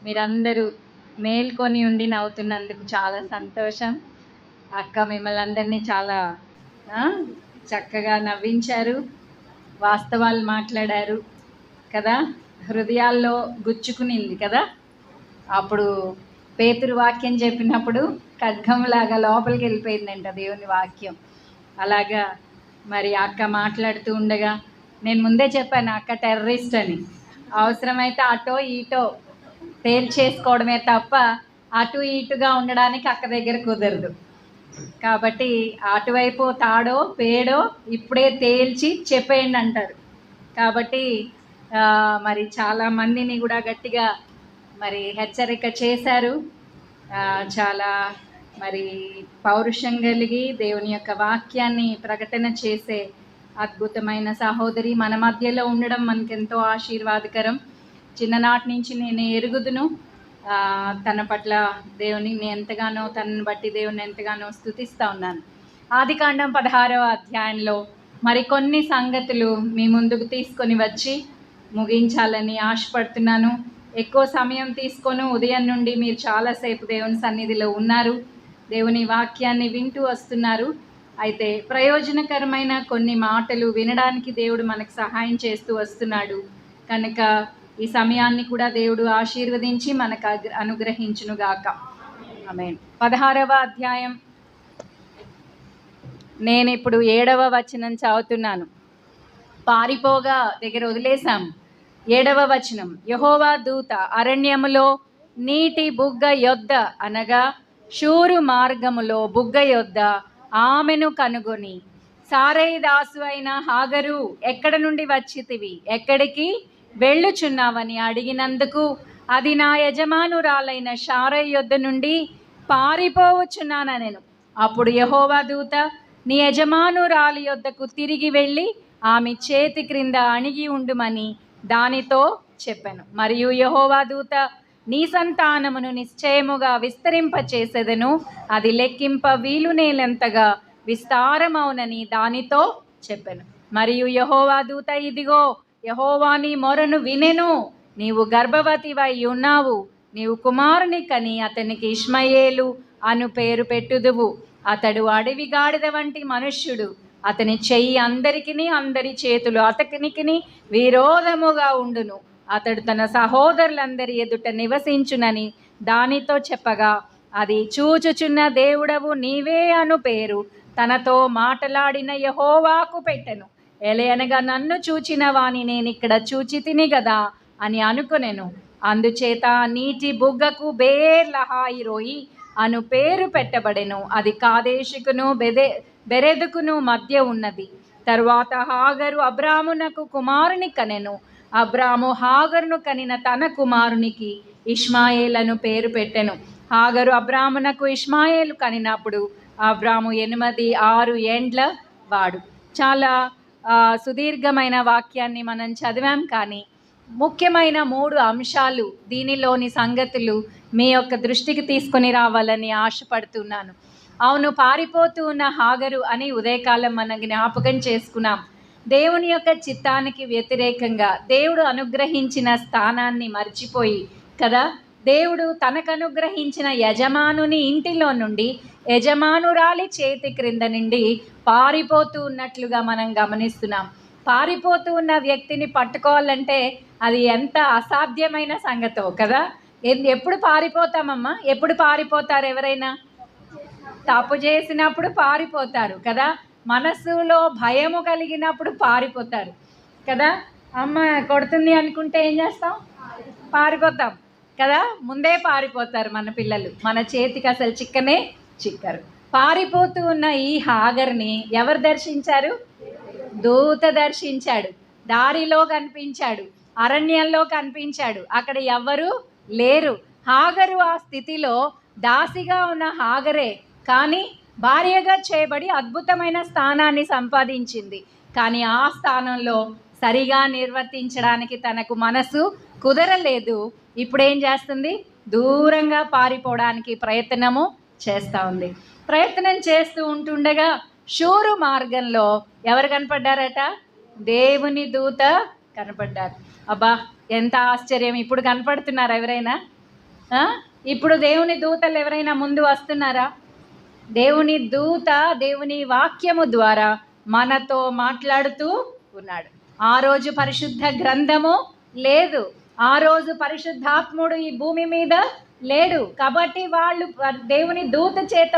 మీరందరూ మేల్కొని ఉండి నవ్వుతున్నందుకు చాలా సంతోషం. అక్క మిమ్మల్ని అందరినీ చాలా ఆ, చక్కగా నవ్వించారు, వాస్తవాలు మాట్లాడారు కదా, హృదయాల్లో గుచ్చుకునింది కదా. అప్పుడు పేతురు వాక్యం చెప్పినప్పుడు ఖడ్గంలాగా లోపలికి వెళ్ళిపోయిందంట దేవుని వాక్యం. అలాగా మరి అక్క మాట్లాడుతూ ఉండగా నేను ముందే చెప్పాను అక్క టెర్రరిస్ట్ అని. అవసరమైతే అటో ఇటో తేల్చేసుకోవడమే తప్ప అటు ఇటుగా ఉండడానికి అక్క దగ్గర కుదరదు. కాబట్టి అటువైపు తాడో పేడో ఇప్పుడే తేల్చి చెప్పేయండి అంటారు. కాబట్టి మరి చాలా మందిని కూడా గట్టిగా మరి హెచ్చరిక చేశారు. చాలా మరి పౌరుషం కలిగి దేవుని యొక్క వాక్యాన్ని ప్రకటన చేసే అద్భుతమైన సహోదరి మన మధ్యలో ఉండడం మనకెంతో ఆశీర్వాదకరం. చిన్ననాటి నుంచి నేను ఎరుగుదును తన పట్ల దేవుని ఎంతగానో, తనని బట్టి దేవుని ఎంతగానో స్తుతిస్తూ ఉన్నాను. ఆదికాండం 16వ అధ్యాయంలో మరికొన్ని సంగతులు మీ ముందుకు తీసుకొని వచ్చి ముగించాలని ఆశపడుతున్నాను. ఎక్కువ సమయం తీసుకొని ఉదయం నుండి మీరు చాలాసేపు దేవుని సన్నిధిలో ఉన్నారు, దేవుని వాక్యాన్ని వింటూ వస్తున్నారు. అయితే ప్రయోజనకరమైన కొన్ని మాటలు వినడానికి దేవుడు మనకు సహాయం చేస్తూ వస్తున్నాడు కనుక ఈ సమయాన్ని కూడా దేవుడు ఆశీర్వదించి మనకు అనుగ్రహించునుగాక. ఆమేన్. 16వ అధ్యాయం నేను ఇప్పుడు 7వ వచనం చదువుతున్నాను. పారిపోగా దగ్గర వదిలేశాం. 7వ వచనం, యెహోవా దూత అరణ్యములో నీటి బుగ్గ యొద్ద అనగా షూరు మార్గములో బుగ్గ యొద్ద ఆమెను కనుగొని, సారై దాసు అయిన హాగరు ఎక్కడ నుండి వచ్చితివి, ఎక్కడికి వెళ్ళుచున్నావని అడిగినందుకు అది నా యజమానురాలైన శారై యొద్ద నుండి పారిపోవచ్చున్నానెను. అప్పుడు యెహోవా దూత నీ యజమానురాలి యొద్దకు తిరిగి వెళ్ళి ఆమె చేతి క్రింద అణిగి ఉండుమని దానితో చెప్పాను. మరియు యెహోవా దూత నీ సంతానమును నిశ్చయముగా విస్తరింపచేసేదను, అది లెక్కింప వీలునేలంతగా విస్తారమవునని దానితో చెప్పాను. మరియు యెహోవా దూత ఇదిగో యెహోవా నీ మొరను వినెను, నీవు గర్భవతివై ఉన్నావు, నీవు కుమారుని కని అతనికి ఇష్మాయేలు అను పేరు పెట్టుదువు. అతడు అడవి గాడిద వంటి మనుష్యుడు, అతని చెయ్యి అందరికిని అందరి చేతులు అతనికి విరోధముగా ఉండును. అతడు తన సహోదరులందరి ఎదుట నివసించునని దానితో చెప్పగా అది చూచుచున్న దేవుడవు నీవే అను పేరు తనతో మాటలాడిన యెహోవాకు పెట్టెను. ఎలయనగా నన్ను చూచిన వాని నేను ఇక్కడ చూచి తిని గదా అని అనుకొనెను. అందుచేత నీటి బుగ్గకు బేర్ లహాయి రోయి అను పేరు పెట్టబడెను. అది కాదేశుకును బెరెదుకును మధ్య ఉన్నది. తరువాత హాగరు అబ్రామునకు కుమారుని కనెను. అబ్రాము హాగరును కనిన తన కుమారునికి ఇష్మాయేలను పేరు పెట్టెను. హాగరు అబ్రామునకు ఇష్మాయేలు కనినప్పుడు అబ్రాము 86 ఏండ్ల వాడు. చాలా సుదీర్ఘమైన వాక్యాన్ని మనం చదివాం, కానీ ముఖ్యమైన 3 అంశాలు దీనిలోని సంగతులు మీ యొక్క దృష్టికి తీసుకొని రావాలని ఆశపడుతున్నాను. అవును, పారిపోతూ ఉన్న హాగరు అని ఉదయకాలం మనం జ్ఞాపకం చేసుకున్నాం. దేవుని యొక్క చిత్తానికి వ్యతిరేకంగా దేవుడు అనుగ్రహించిన స్థానాన్ని మర్చిపోయి కదా, దేవుడు తనకు అనుగ్రహించిన యజమానుని ఇంటిలో నుండి యజమానురాలి చేతి క్రింద నుండి పారిపోతూ ఉన్నట్లుగా మనం గమనిస్తున్నాం. పారిపోతూ ఉన్న వ్యక్తిని పట్టుకోవాలంటే అది ఎంత అసాధ్యమైన సంగతో కదా. ఎప్పుడు పారిపోతామమ్మా? ఎప్పుడు పారిపోతారు? ఎవరైనా తప్పు చేసినప్పుడు పారిపోతారు కదా, మనసులో భయము కలిగినప్పుడు పారిపోతారు కదా. అమ్మ కొడుతుంది అనుకుంటే ఏం చేస్తాం? పారిపోతాం కదా. ముందే పారిపోతారు మన పిల్లలు, మన చేతికి అసలు చిక్కరు. పారిపోతూ ఉన్న ఈ హాగర్ని ఎవరు దర్శించారు? దూత దర్శించాడు. దారిలో కనిపించాడు, అరణ్యంలో కనిపించాడు, అక్కడ ఎవ్వరూ లేరు. హాగరు ఆ స్థితిలో దాసిగా ఉన్న హాగరే, కానీ భార్యగా చేయబడి అద్భుతమైన స్థానాన్ని సంపాదించింది. కానీ ఆ స్థానంలో సరిగా నిర్వర్తించడానికి తనకు మనసు కుదరలేదు. ఇప్పుడేం చేస్తుంది? దూరంగా పారిపోవడానికి ప్రయత్నము చేస్తూ ఉంది. ప్రయత్నం చేస్తూ ఉంటుండగా షూరు మార్గంలో ఎవరు కనపడ్డారట? దేవుని దూత కనపడ్డారు. అబ్బా ఎంత ఆశ్చర్యం! ఇప్పుడు కనపడుతున్నారు ఎవరైనా? ఇప్పుడు దేవుని దూతలు ఎవరైనా ముందు వస్తున్నారా? దేవుని దూత దేవుని వాక్యము ద్వారా మనతో మాట్లాడుతూ ఉన్నాడు. ఆ రోజు పరిశుద్ధ గ్రంథము లేదు, ఆ రోజు పరిశుద్ధాత్ముడు ఈ భూమి మీద లేడు, కాబట్టి వాళ్ళు దేవుని దూత చేత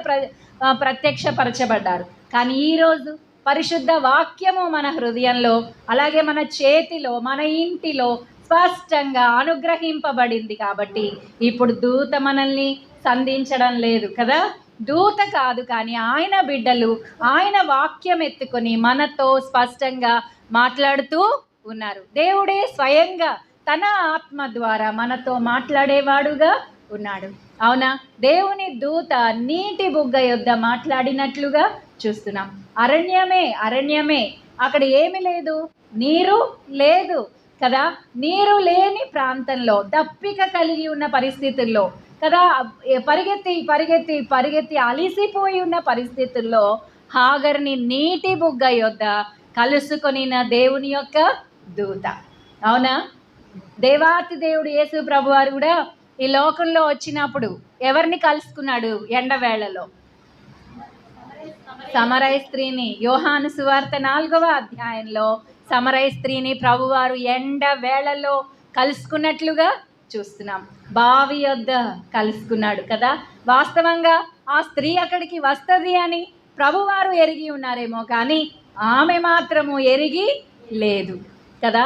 ప్రత్యక్షపరచబడ్డారు. కానీ ఈరోజు పరిశుద్ధ వాక్యము మన హృదయంలో, అలాగే మన చేతిలో, మన ఇంటిలో స్పష్టంగా అనుగ్రహింపబడింది. కాబట్టి ఇప్పుడు దూత మనల్ని సంధించడం లేదు కదా. దూత కాదు, కానీ ఆయన బిడ్డలు ఆయన వాక్యం ఎత్తుకొని మనతో స్పష్టంగా మాట్లాడుతూ ఉన్నారు. దేవుడే స్వయంగా తన ఆత్మ ద్వారా మనతో మాట్లాడేవాడుగా ఉన్నాడు. అవునా? దేవుని దూత నీటి బుగ్గ యొద్ద మాట్లాడినట్లుగా చూస్తున్నాం. అరణ్యమే, అక్కడ ఏమి లేదు, నీరు లేదు కదా. నీరు లేని ప్రాంతంలో, దప్పిక కలిగి ఉన్న పరిస్థితుల్లో కదా, పరిగెత్తి అలిసిపోయి ఉన్న పరిస్థితుల్లో హాగర్ని నీటి బుగ్గ యొద్ద కలుసుకొనిన దేవుని యొక్క దూత. అవునా? దేవాతి దేవుడు యేసు ప్రభు వారు కూడా ఈ లోకంలో వచ్చినప్పుడు ఎవరిని కలుసుకున్నాడు? ఎండవేళలో సమరయ స్త్రీని. యోహాను సువార్త 4వ అధ్యాయంలో సమరయ స్త్రీని ప్రభువారు ఎండ వేళలో కలుసుకున్నట్లుగా చూస్తున్నాం. బావి యొద్ద కలుసుకున్నాడు కదా. వాస్తవంగా ఆ స్త్రీ అక్కడికి వస్తుంది అని ప్రభువారు ఎరిగి ఉన్నారేమో, కానీ ఆమె మాత్రము ఎరిగి లేదు కదా.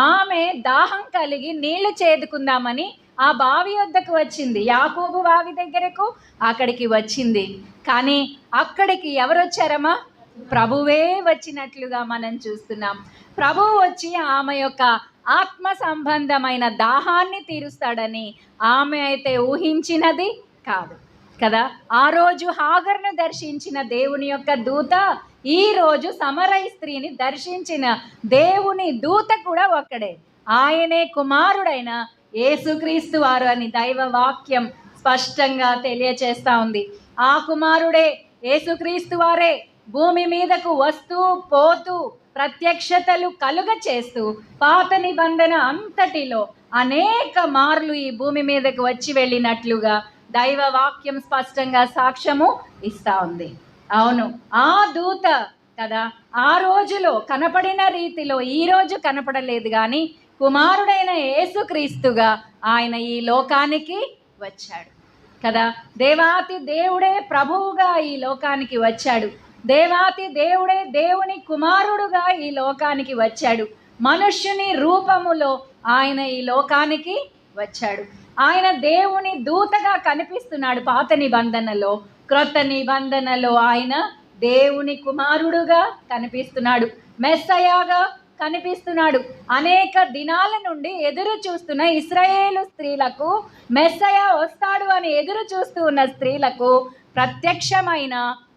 ఆమె దాహం కలిగి నీళ్లు చేదుకుందామని ఆ బావి వద్దకు వచ్చింది, యాకోబు బావి దగ్గరకు అక్కడికి వచ్చింది. కానీ అక్కడికి ఎవరు వచ్చారమ్మా? ప్రభువే వచ్చినట్లుగా మనం చూస్తున్నాం. ప్రభువు వచ్చి ఆమె యొక్క ఆత్మ సంబంధమైన దాహాన్ని తీరుస్తాడని ఆమె అయితే ఊహించినది కాదు కదా. ఆ రోజు హాగర్ను దర్శించిన దేవుని యొక్క దూత ఈ రోజు సమరయ స్త్రీని దర్శించిన దేవుని దూత కూడా ఒక్కడే. ఆయనే కుమారుడైన యేసుక్రీస్తు వారు అని దైవ వాక్యం స్పష్టంగా తెలియచేస్తా ఉంది. ఆ కుమారుడే యేసుక్రీస్తు వారే భూమి మీదకు వస్తూ పోతూ ప్రత్యక్షతలు కలుగ చేస్తూ పాత నిబంధన అంతటిలో అనేక మార్లు ఈ భూమి మీదకు వచ్చి వెళ్ళినట్లుగా దైవ వాక్యం స్పష్టంగా సాక్ష్యము ఇస్తా ఉంది. అవును, ఆ దూత కదా ఆ రోజులో కనపడిన రీతిలో ఈ రోజు కనపడలేదు, కానీ కుమారుడైన యేసుక్రీస్తుగా ఆయన ఈ లోకానికి వచ్చాడు కదా. దేవాతి దేవుడే ప్రభువుగా ఈ లోకానికి వచ్చాడు. దేవాతి దేవుడే దేవుని కుమారుడుగా ఈ లోకానికి వచ్చాడు. మనుష్యుని రూపములో ఆయన ఈ లోకానికి వచ్చాడు. ఆయన దేవుని దూతగా కనిపిస్తున్నాడు పాత నిబంధనలో. క్రొత్త నిబంధనలో ఆయన దేవుని కుమారుడుగా కనిపిస్తున్నాడు, మెస్సయాగా కనిపిస్తున్నాడు. అనేక దినాల నుండి ఎదురు చూస్తున్న ఇశ్రాయేలు స్త్రీలకు, మెస్సయా వస్తాడు అని ఎదురు చూస్తూ ఉన్న స్త్రీలకు ప్రత్యక్షమైన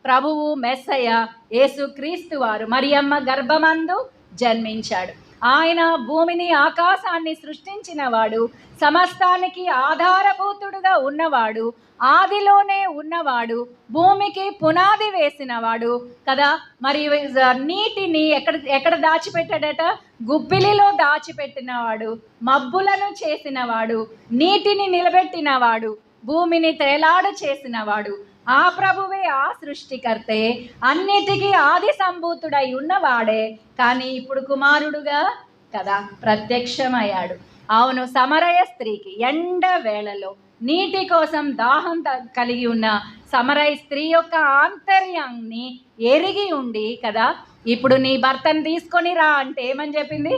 ప్రభువు మెస్సయ యేసుక్రీస్తు వారు మరియమ్మ గర్భమందు జన్మించాడు. ఆయన భూమిని ఆకాశాన్ని సృష్టించిన వాడు, సమస్తానికి ఆధారభూతుడుగా ఉన్నవాడు, ఆదిలోనే ఉన్నవాడు, భూమికి పునాది వేసినవాడు కదా. మరి నీటిని ఎక్కడ దాచిపెట్టాడట? గుప్పిలిలో దాచిపెట్టినవాడు, మబ్బులను చేసినవాడు, నీటిని నిలబెట్టినవాడు, భూమిని తేలాడ చేసినవాడు ఆ ప్రభువే, ఆ సృష్టికర్తే, అన్నిటికీ ఆది సంభూతుడై ఉన్నవాడే. కానీ ఇప్పుడు కుమారుడుగా కదా ప్రత్యక్షమయ్యాడు. అవును, సమరయ స్త్రీకి ఎండ వేళలో నీటి కోసం దాహం కలిగి ఉన్న సమరయ స్త్రీ యొక్క ఆంతర్యాన్ని ఎరిగి ఉండి కదా, ఇప్పుడు నీ భర్తను తీసుకొని రా అంటే ఏమని చెప్పింది?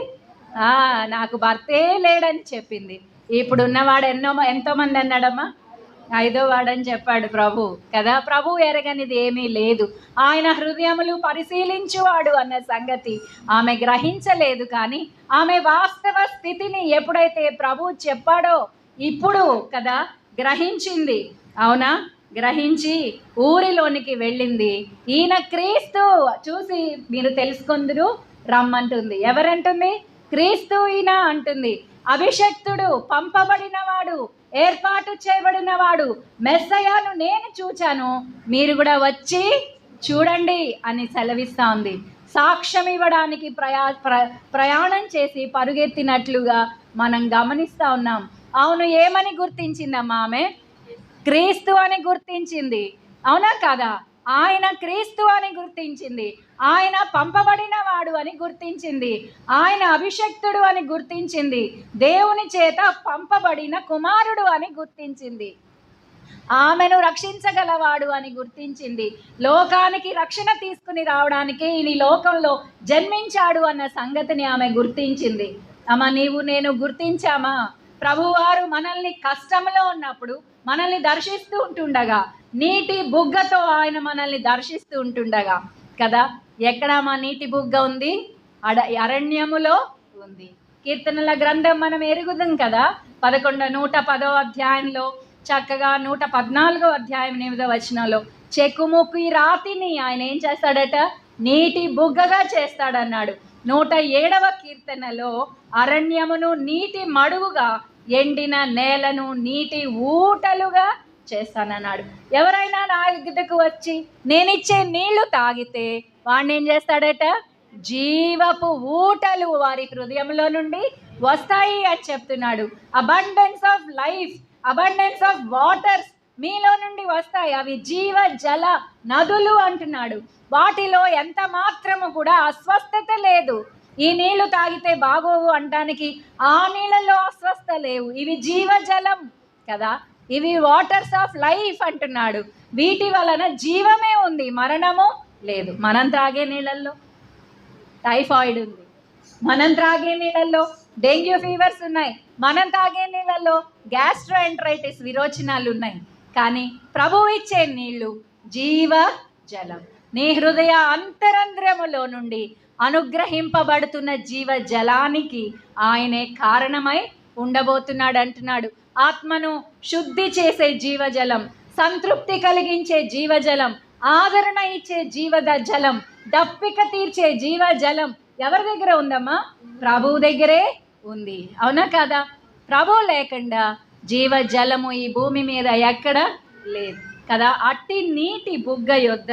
నాకు భర్తే లేడని చెప్పింది. ఇప్పుడు ఉన్నవాడు ఎంతోమంది అన్నాడమ్మా? 5వ వాడని చెప్పాడు ప్రభు కదా. ప్రభు ఎరగనిది ఏమీ లేదు, ఆయన హృదయములు పరిశీలించువాడు అన్న సంగతి ఆమె గ్రహించలేదు. కానీ ఆమె వాస్తవ స్థితిని ఎప్పుడైతే ప్రభు చెప్పాడో ఇప్పుడు కదా గ్రహించింది. అవునా? గ్రహించి ఊరిలోనికి వెళ్ళింది. ఈయన క్రీస్తు చూసి మీరు తెలుసుకుందురు రమ్మంటుంది. ఎవరంటుంది? క్రీస్తు ఈయన అంటుంది. అభిషక్తుడు, పంపబడినవాడు, ఏర్పాటు చేయబడినవాడు, మెస్సయాను నేను చూచాను, మీరు కూడా వచ్చి చూడండి అని సెలవిస్తా ఉంది. సాక్ష్యం ఇవ్వడానికి ప్రయాణం చేసి పరుగెత్తినట్లుగా మనం గమనిస్తూ ఉన్నాం. అవును, ఏమని గుర్తించిందమ్మా ఆమె? క్రీస్తు అని గుర్తించింది. అవునా కదా? ఆయన క్రీస్తు అని గుర్తించింది. ఆయన పంపబడిన వాడు అని గుర్తించింది. ఆయన అభిషక్తుడు అని గుర్తించింది. దేవుని చేత పంపబడిన కుమారుడు అని గుర్తించింది. ఆమెను రక్షించగలవాడు అని గుర్తించింది. లోకానికి రక్షణ తీసుకుని రావడానికి ఈ లోకంలో జన్మించాడు అన్న సంగతిని ఆమె గుర్తించింది. అమ్మ, నీవు నేను గుర్తించామా? ప్రభువారు మనల్ని కష్టంలో ఉన్నప్పుడు మనల్ని దర్శిస్తూ ఉంటుండగా, నీటి బుగ్గతో ఆయన మనల్ని దర్శిస్తూ ఉంటుండగా కదా, ఎక్కడ మా నీటి బుగ్గ ఉంది? అరణ్యములో ఉంది. కీర్తనల గ్రంథం మనం ఎరుగుదాం కదా, 110వ అధ్యాయంలో చక్కగా 114వ అధ్యాయం 8వ వచనంలో చెక్కుముక్కు రాతిని ఆయన ఏం చేస్తాడట? నీటి బుగ్గగా చేస్తాడన్నాడు. 107వ కీర్తనలో అరణ్యమును నీటి మడుగుగా, ఎండిన నేలను నీటి ఊటలుగా చేస్తానన్నాడు. ఎవరైనా నా ఎదుటకు వచ్చి నేనిచ్చే నీళ్లు తాగితే వాడిని ఏం చేస్తాడట? జీవపు ఊటలు వారి హృదయంలో నుండి వస్తాయి అని చెప్తున్నాడు. Abundance of life, abundance of waters మీలో నుండి వస్తాయి. అవి జీవ జల నదులు అంటున్నాడు. వాటిలో ఎంత మాత్రము కూడా అస్వస్థత లేదు. ఈ నీళ్లు తాగితే బాగోవు అంటానికి ఆ నీళ్ళలో అస్వస్థత లేవు. ఇవి జీవజలం కదా, ఇవి వాటర్స్ ఆఫ్ లైఫ్ అంటున్నాడు. వీటి వలన జీవమే ఉంది, మరణము లేదు. మనం త్రాగే నీళ్ళల్లో టైఫాయిడ్ ఉంది, మనం త్రాగే నీళ్ళల్లో డెంగ్యూ ఫీవర్స్ ఉన్నాయి, మనం తాగే నీళ్ళల్లో గ్యాస్ట్రోఎంటరైటిస్ విరోచనాలు ఉన్నాయి. కానీ ప్రభువు ఇచ్చే నీళ్లు జీవ జలం. నీ హృదయ అంతరంధ్రములో నుండి అనుగ్రహింపబడుతున్న జీవ జలానికి ఆయనే కారణమై ఉండబోతున్నాడు అంటున్నాడు. ఆత్మను శుద్ధి చేసే జీవజలం, సంతృప్తి కలిగించే జీవజలం, ఆదరణ ఇచ్చే జలం, దప్పిక తీర్చే జీవజలం ఎవరి దగ్గర ఉందమ్మా? ప్రభువు దగ్గరే ఉంది. అవునా కదా? ప్రభువు లేకుండా జీవజలము ఈ భూమి మీద ఎక్కడ లేదు కదా. అట్టి నీటి బుగ్గ యొద్ద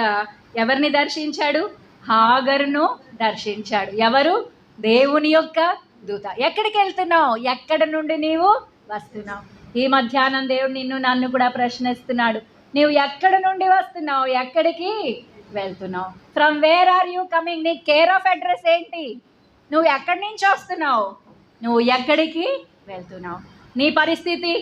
ఎవరిని దర్శించాడు? హాగరును దర్శించాడు. ఎవరు? దేవుని యొక్క దూత. ఎక్కడికి వెళ్తున్నావు? ఎక్కడ నుండి నీవు వస్తున్నావు? ఈ మధ్యాహ్నం దేవుడు నన్ను కూడా ప్రశ్నిస్తున్నాడు. నీవు ఎక్కడి నుండి వస్తున్నావు? ఎక్కడికి వెళ్తున్నావు? From where are you coming? నీ కేర్ ఆఫ్ అడ్రస్ ఏంటి? నువ్వు ఎక్కడి నుంచి వస్తున్నావు? నువ్వు ఎక్కడికి వెళ్తున్నావు? నీ పరిస్థితి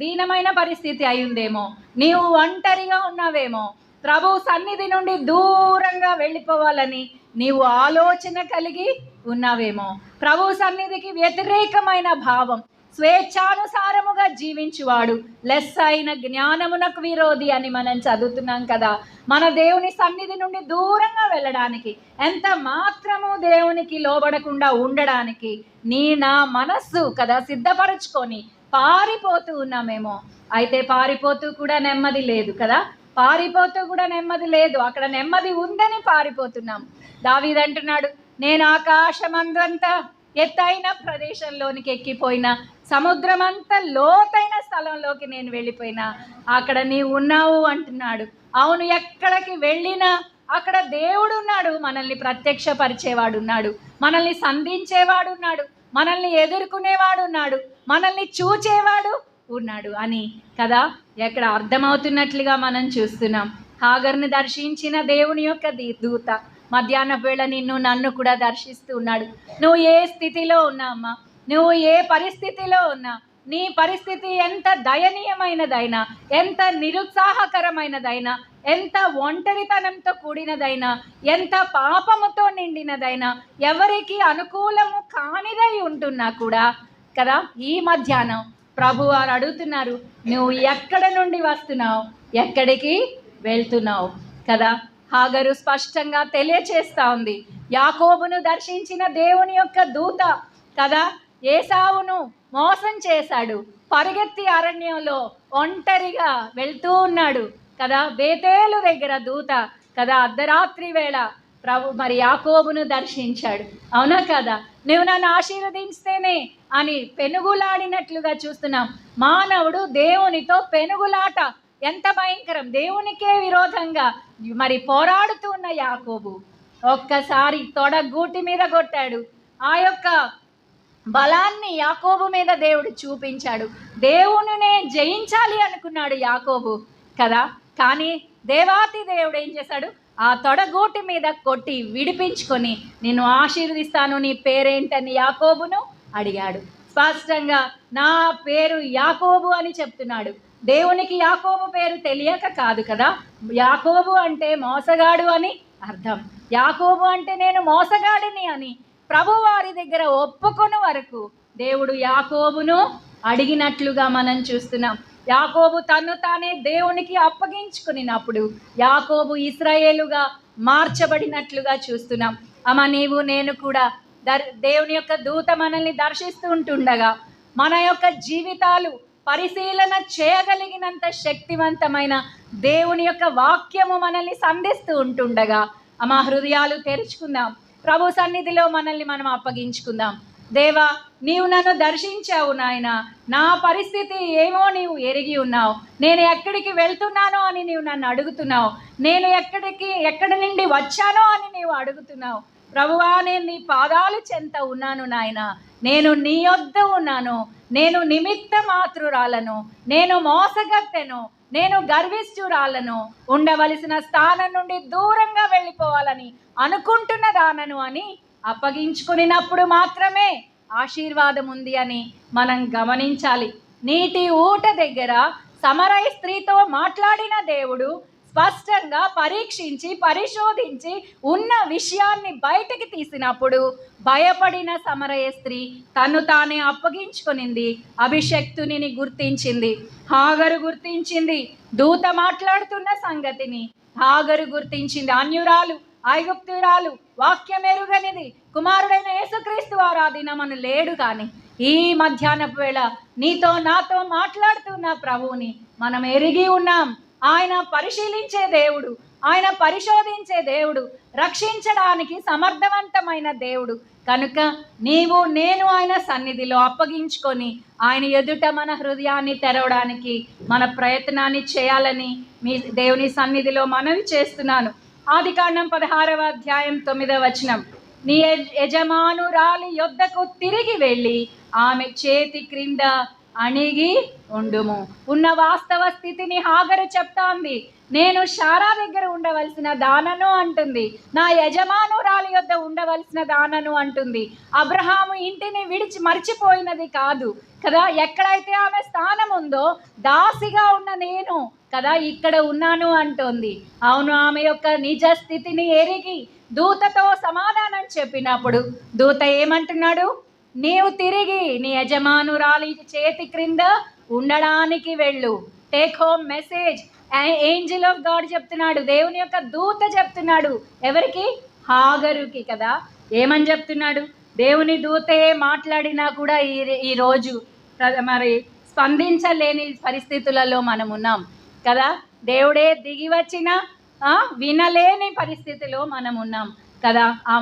దీనమైన పరిస్థితి అయ్యిందేమో. నీవు ఒంటరిగా ఉన్నావేమో. ప్రభు సన్నిధి నుండి దూరంగా వెళ్ళిపోవాలని నీవు ఆలోచన కలిగి ఉన్నావేమో. ప్రభు సన్నిధికి వ్యతిరేకమైన భావం, స్వేచ్ఛానుసారముగా జీవించువాడు లెస్ అయిన జ్ఞానమునకు విరోధి అని మనం చదువుతున్నాం కదా. మన దేవుని సన్నిధి నుండి దూరంగా వెళ్ళడానికి, ఎంత మాత్రము దేవునికి లోబడకుండా ఉండడానికి నా మనస్సు కదా సిద్ధపరచుకొని పారిపోతూ ఉన్నామేమో. అయితే పారిపోతూ కూడా నెమ్మది లేదు కదా, పారిపోతూ కూడా నెమ్మది లేదు. అక్కడ నెమ్మది ఉందని పారిపోతున్నాం. దావీదు అంటున్నాడు, నేను ఆకాశమందంతా ఎత్తైన ప్రదేశంలోనికి ఎక్కిపోయినా, సముద్రమంతా లోతైన స్థలంలోకి నేను వెళ్ళిపోయినా అక్కడ నీవు ఉన్నావు అంటున్నాడు. అవును, ఎక్కడికి వెళ్ళినా అక్కడ దేవుడు ఉన్నాడు. మనల్ని ప్రత్యక్షపరిచేవాడు ఉన్నాడు, మనల్ని సంధించేవాడు ఉన్నాడు, మనల్ని ఎదుర్కొనేవాడు ఉన్నాడు, మనల్ని చూచేవాడు ఉన్నాడు అని కదా ఎక్కడ అర్థమవుతున్నట్లుగా మనం చూస్తున్నాం. హాగర్ని దర్శించిన దేవుని యొక్క దూత మధ్యాహ్న వేళ నన్ను కూడా దర్శిస్తూ ఉన్నాడు. నువ్వు ఏ స్థితిలో ఉన్నామ్మా, నువ్వు ఏ పరిస్థితిలో ఉన్నా, నీ పరిస్థితి ఎంత దయనీయమైనదైనా, ఎంత నిరుత్సాహకరమైనదైనా, ఎంత ఒంటరితనంతో కూడినదైనా, ఎంత పాపముతో నిండినదైనా, ఎవరికి అనుకూలము కానిదై ఉంటున్నా కూడా కదా ఈ మధ్యాహ్నం ప్రభువారు అడుగుతున్నారు, నువ్వు ఎక్కడ నుండి వస్తున్నావు, ఎక్కడికి వెళ్తున్నావు కదా. హాగరు స్పష్టంగా తెలియచేస్తా ఉంది. యాకోబును దర్శించిన దేవుని యొక్క దూత కదా ఏసావును మోసం చేశాడు. పరిగెత్తి అరణ్యంలో ఒంటరిగా వెళ్తూ ఉన్నాడు కదా. బేతేలు దగ్గర దూత కదా అర్ధరాత్రి వేళ మరి యాకోబును దర్శించాడు. అవునా కదా? నువ్వు నన్ను ఆశీర్వదించితేనే అని పెనుగులాడినట్లుగా చూస్తున్నాం. మానవుడు దేవునితో పెనుగులాట ఎంత భయంకరం. దేవునికే విరోధంగా మరి పోరాడుతూ ఉన్న యాకోబు ఒక్కసారి తొడ గూటి మీద కొట్టాడు. ఆ యొక్క బలాన్ని యాకోబు మీద దేవుడు చూపించాడు. దేవునినే జయించాలి అనుకున్నాడు యాకోబు కదా. కానీ దేవాతి దేవుడు ఏం చేశాడు? ఆ తొడగోటి మీద కొట్టి విడిపించుకొని నిన్ను ఆశీర్వదిస్తాను, నీ పేరేంటని యాకోబును అడిగాడు. స్పష్టంగా నా పేరు యాకోబు అని చెప్తున్నాడు. దేవునికి యాకోబు పేరు తెలియక కాదు కదా. యాకోబు అంటే మోసగాడు అని అర్థం. యాకోబు అంటే నేను మోసగాడిని అని ప్రభు వారి దగ్గర ఒప్పుకొని వరకు దేవుడు యాకోబును అడిగినట్లుగా మనం చూస్తున్నాం. యాకోబు తను తానే దేవునికి అప్పగించుకున్నప్పుడు యాకోబు ఇశ్రాయేలుగా మార్చబడినట్లుగా చూస్తున్నాం. అమ్మ, నీవు నేను కూడా దేవుని యొక్క దూత మనల్ని దర్శిస్తూ ఉంటుండగా మన యొక్క జీవితాలు పరిశీలన చేయగలిగినంత శక్తివంతమైన దేవుని యొక్క వాక్యము మనల్ని సంధిస్తూ ఉంటుండగా అమ్మ, హృదయాలు తెరుచుకుందాం. ప్రభు సన్నిధిలో మనల్ని మనం అప్పగించుకుందాం. దేవా, నీవు నన్ను దర్శించావు నాయన. నా పరిస్థితి ఏమో నీవు ఎరిగి ఉన్నావు. నేను ఎక్కడికి వెళ్తున్నానో అని నీవు నన్ను అడుగుతున్నావు. నేను ఎక్కడి నుండి వచ్చానో అని నీవు అడుగుతున్నావు. ప్రభువా, నేను నీ పాదాలు చెంత ఉన్నాను నాయన. నేను నీ యొద్ద ఉన్నాను. నేను నిమిత్త మాత్రురాలను, నేను మోసగత్తెను, నేను గర్విష్ఠురాలను, ఉండవలసిన స్థానం నుండి దూరంగా వెళ్ళిపోవాలని అనుకుంటున్న దానను అని అప్పగించుకున్నప్పుడు మాత్రమే ఆశీర్వాదం ఉంది అని మనం గమనించాలి. నీటి ఊట దగ్గర సమరయ స్త్రీతో మాట్లాడిన దేవుడు స్పష్టంగా పరీక్షించి పరిశోధించి ఉన్న విషయాన్ని బయటకి తీసినప్పుడు భయపడిన సమరయ స్త్రీ తను తానే అప్పగించుకునింది. అభిషక్తుని గుర్తించింది, హాగరు గుర్తించింది. దూత మాట్లాడుతున్న సంగతిని హాగరు గుర్తించింది. అన్యురాలు, ఐగుప్తురాలు, వాక్యమెరుగనిది, కుమారుడైన యేసుక్రీస్తు వారు ఆ దినమను లేడు. కానీ ఈ మధ్యాహ్నపు వేళ నీతో నాతో మాట్లాడుతున్న ప్రభువుని మనం ఎరిగి ఉన్నాం. ఆయన పరిశీలించే దేవుడు, ఆయన పరిశోధించే దేవుడు, రక్షించడానికి సమర్థవంతమైన దేవుడు. కనుక నీవు నేను ఆయన సన్నిధిలో అప్పగించుకొని ఆయన ఎదుట మన హృదయాన్ని తెరవడానికి మన ప్రయత్నాన్ని చేయాలని మీ దేవుని సన్నిధిలో మనవి చేస్తున్నాను. ఆదికాండం 16వ అధ్యాయం 9వ వచనం, నీ యజమానురాలి యొద్దకు తిరిగి వెళ్ళి ఆమె చేతి క్రింద అణిగి ఉండుము. ఉన్న వాస్తవ స్థితిని హాగరు చెప్తాంది. నేను శారా దగ్గర ఉండవలసిన దానను అంటుంది, నా యజమానురాలి యొద్ద ఉండవలసిన దానను అంటుంది. అబ్రహాము ఇంటిని మర్చిపోయినది కాదు కదా. ఎక్కడైతే ఆమె స్థానం ఉందో దాసిగా ఉన్న నేను కదా ఇక్కడ ఉన్నాను అంటోంది. అవును, ఆమె యొక్క నిజ స్థితిని ఎరిగి దూతతో సమాధానం చెప్పినప్పుడు దూత ఏమంటున్నాడు? నీవు తిరిగి నీ యజమానురాలి చేతి క్రింద ఉండడానికి వెళ్ళు. Take home message. Angel of God చెప్తున్నాడు, దేవుని యొక్క దూత చెప్తున్నాడు. ఎవరికి? హాగరుకి కదా. ఏమని చెప్తున్నాడు? దేవుని దూతే మాట్లాడినా కూడా ఈరోజు మరి స్పందించలేని పరిస్థితులలో మనం ఉన్నాం కదా. దేవుడే దిగి వచ్చిన వినలేని పరిస్థితిలో మనం ఉన్నాం కదా. ఆ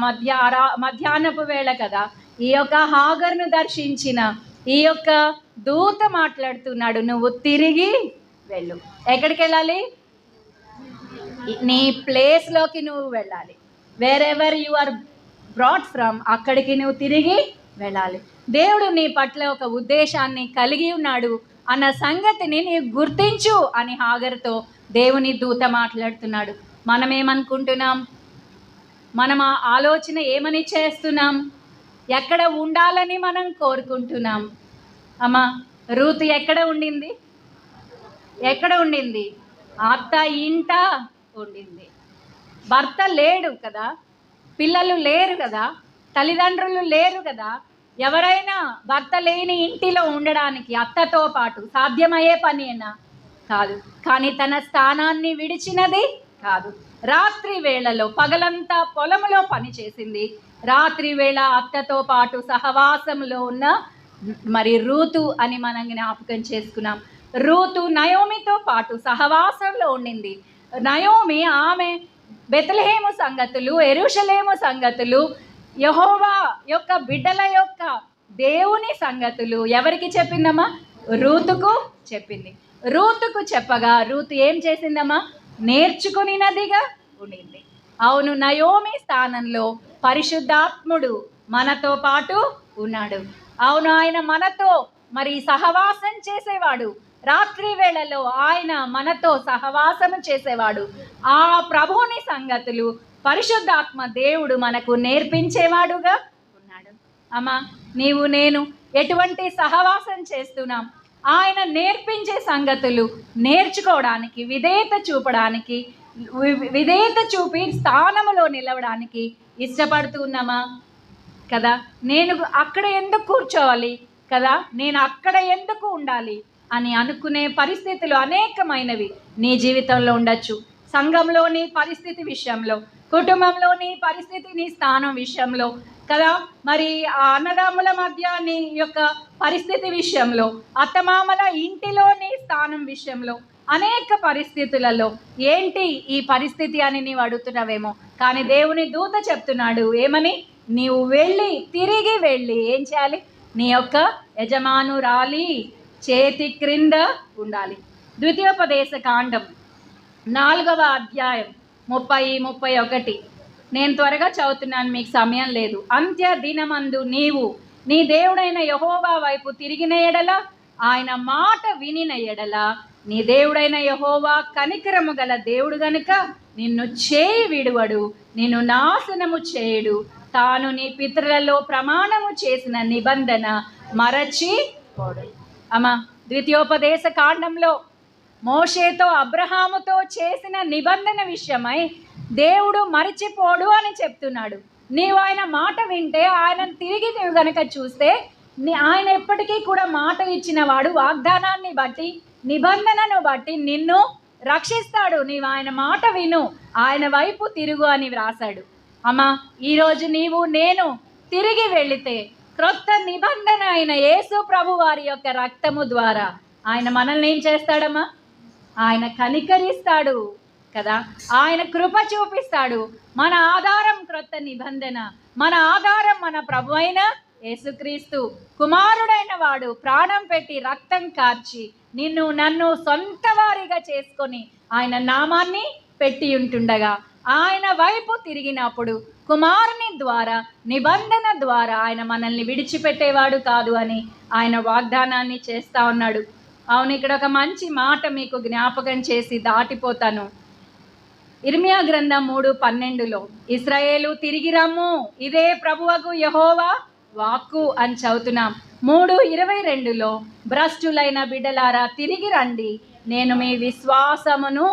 మధ్యాహ్నపు వేళ కదా ఈ యొక్క హాగర్ను దర్శించిన ఈ యొక్క దూత మాట్లాడుతున్నాడు, నువ్వు తిరిగి వెళ్ళు. ఎక్కడికి వెళ్ళాలి? నీ ప్లేస్లోకి నువ్వు వెళ్ళాలి. Wherever you are brought from, అక్కడికి నువ్వు తిరిగి వెళ్ళాలి. దేవుడు నీ పట్ల ఒక ఉద్దేశాన్ని కలిగి ఉన్నాడు అన్న సంగతిని నీవు గుర్తించు అని హాగర్తో దేవుని దూత మాట్లాడుతున్నాడు. మనం ఏమనుకుంటున్నాం? మనం ఆ ఆలోచన ఏమని చేస్తున్నాం? ఎక్కడ ఉండాలని మనం కోరుకుంటున్నాం? అమ్మా, రూతు ఎక్కడ ఉండింది? ఎక్కడ ఉండింది? అత్త ఇంట ఉండింది. భర్త లేడు కదా, పిల్లలు లేరు కదా, తల్లిదండ్రులు లేరు కదా. ఎవరైనా భర్త లేని ఇంటిలో ఉండడానికి అత్తతో పాటు సాధ్యమయ్యే పనేనా? కాదు. కానీ తన స్థానాన్ని విడిచినది కాదు. రాత్రి వేళలో పగలంతా పొలంలో పనిచేసింది. రాత్రి వేళ అత్తతో పాటు సహవాసంలో ఉన్న మరి రూతు అని మనం జ్ఞాపకం చేసుకున్నాం. రూతు నయోమితో పాటు సహవాసంలో ఉండింది. నయోమి ఆమె బెత్లెహేము సంగతులు, యెరూషలేము సంగతులు, యెహోవా యొక్క బిడ్డల యొక్క దేవుని సంగతులు ఎవరికి చెప్పిందమ్మా? రూతుకు చెప్పింది. రూతుకు చెప్పగా రూతు ఏం చేసిందమ్మా? నేర్చుకునినదిగా ఉండింది. అవును, నయోమి స్థానంలో పరిశుద్ధాత్ముడు మనతో పాటు ఉన్నాడు. అవును, ఆయన మనతో మరి సహవాసం చేసేవాడు. రాత్రి వేళలో ఆయన మనతో సహవాసము చేసేవాడు. ఆ ప్రభువుని సంగతులు పరిశుద్ధాత్మ దేవుడు మనకు నేర్పించేవాడుగా ఉన్నాడు. అమ్మా, నీవు నేను ఎటువంటి సహవాసం చేస్తున్నాం? ఆయన నేర్పించే సంగతులు నేర్చుకోవడానికి, విధేయత చూపడానికి, విధేయత చూపి స్థానములో నిలవడానికి ఇష్టపడుతున్నామా? కదా, నేను అక్కడ ఎందుకు కూర్చోవాలి కదా, నేను అక్కడ ఎందుకు ఉండాలి అని అనుకునే పరిస్థితులు అనేకమైనవి నీ జీవితంలో ఉండొచ్చు. సంఘంలోని పరిస్థితి విషయంలో, కుటుంబంలోని పరిస్థితి, నీ స్థానం విషయంలో కదా, మరి ఆ అన్నదమ్ముల మధ్య నీ యొక్క పరిస్థితి విషయంలో, అత్తమామల ఇంటిలోని స్థానం విషయంలో, అనేక పరిస్థితులలో ఏంటి ఈ పరిస్థితి అని నీవు అడుగుతున్నావేమో. కానీ దేవుని దూత చెప్తున్నాడు ఏమని? నీవు తిరిగి వెళ్ళి ఏం చేయాలి? నీ యొక్క యజమానురాలి చేతి క్రింద ఉండాలి. ద్వితీయోపదేశ కాండం 4వ అధ్యాయం 30-31. నేను త్వరగా చదువుతున్నాను, మీకు సమయం లేదు. అంత్య దినమందు నీవు నీ దేవుడైన యెహోవా వైపు తిరిగిన ఎడల, ఆయన మాట వినిన ఎడల, నీ దేవుడైన యెహోవా కనికరము గల దేవుడు గనుక నిన్ను చేయి విడువడు, నిన్ను నాశనము చేయడు. తాను నీ పితరులలో ప్రమాణము చేసిన నిబంధన మరచిపోడు. అమ్మా, ద్వితీయోపదేశ కాండంలో మోషేతో అబ్రహాముతో చేసిన నిబంధన విషయమై దేవుడు మరిచిపోడు అని చెప్తున్నాడు. నీవు ఆయన మాట వింటే, ఆయన తిరిగి నీవు గనక చూస్తే, ఆయన ఎప్పటికీ కూడా మాట ఇచ్చిన వాడు. వాగ్దానాన్ని బట్టి, నిబంధనను బట్టి నిన్ను రక్షిస్తాడు. నీవు ఆయన మాట విను, ఆయన వైపు తిరుగు అని వ్రాసాడు. అమ్మా, ఈరోజు నీవు నేను తిరిగి వెళితే, క్రొత్త నిబంధన అయిన యేసు ప్రభు వారి యొక్క రక్తము ద్వారా ఆయన మనల్ని ఏం చేస్తాడమ్మా? ఆయన కనికరిస్తాడు కదా, ఆయన కృప చూపిస్తాడు. మన ఆధారం క్రొత్త నిబంధన, మన ఆధారం మన ప్రభు అయిన యేసుక్రీస్తు, కుమారుడైన వాడు ప్రాణం పెట్టి రక్తం కార్చి నిన్ను నన్ను సొంత వారిగా చేసుకొని ఆయన నామాన్ని పెట్టి ఉంటుండగా, ఆయన వైపు తిరిగినప్పుడు కుమారుని ద్వారా, నిబంధన ద్వారా ఆయన మనల్ని విడిచిపెట్టేవాడు కాదు అని ఆయన వాగ్దానాన్ని చేస్తూ ఉన్నాడు. అవును, ఇక్కడ ఒక మంచి మాట మీకు జ్ఞాపకం చేసి దాటిపోతాను. ఇర్మియా గ్రంథం 3:12లో ఇశ్రాయేలు తిరిగి రమ్ము, ఇదే ప్రభువగు యెహోవా వాక్కు అని చదువుతున్నాం. 3:22లో భ్రష్టులైన బిడ్డలారా తిరిగి రండి, నేను మీ విశ్వాసమును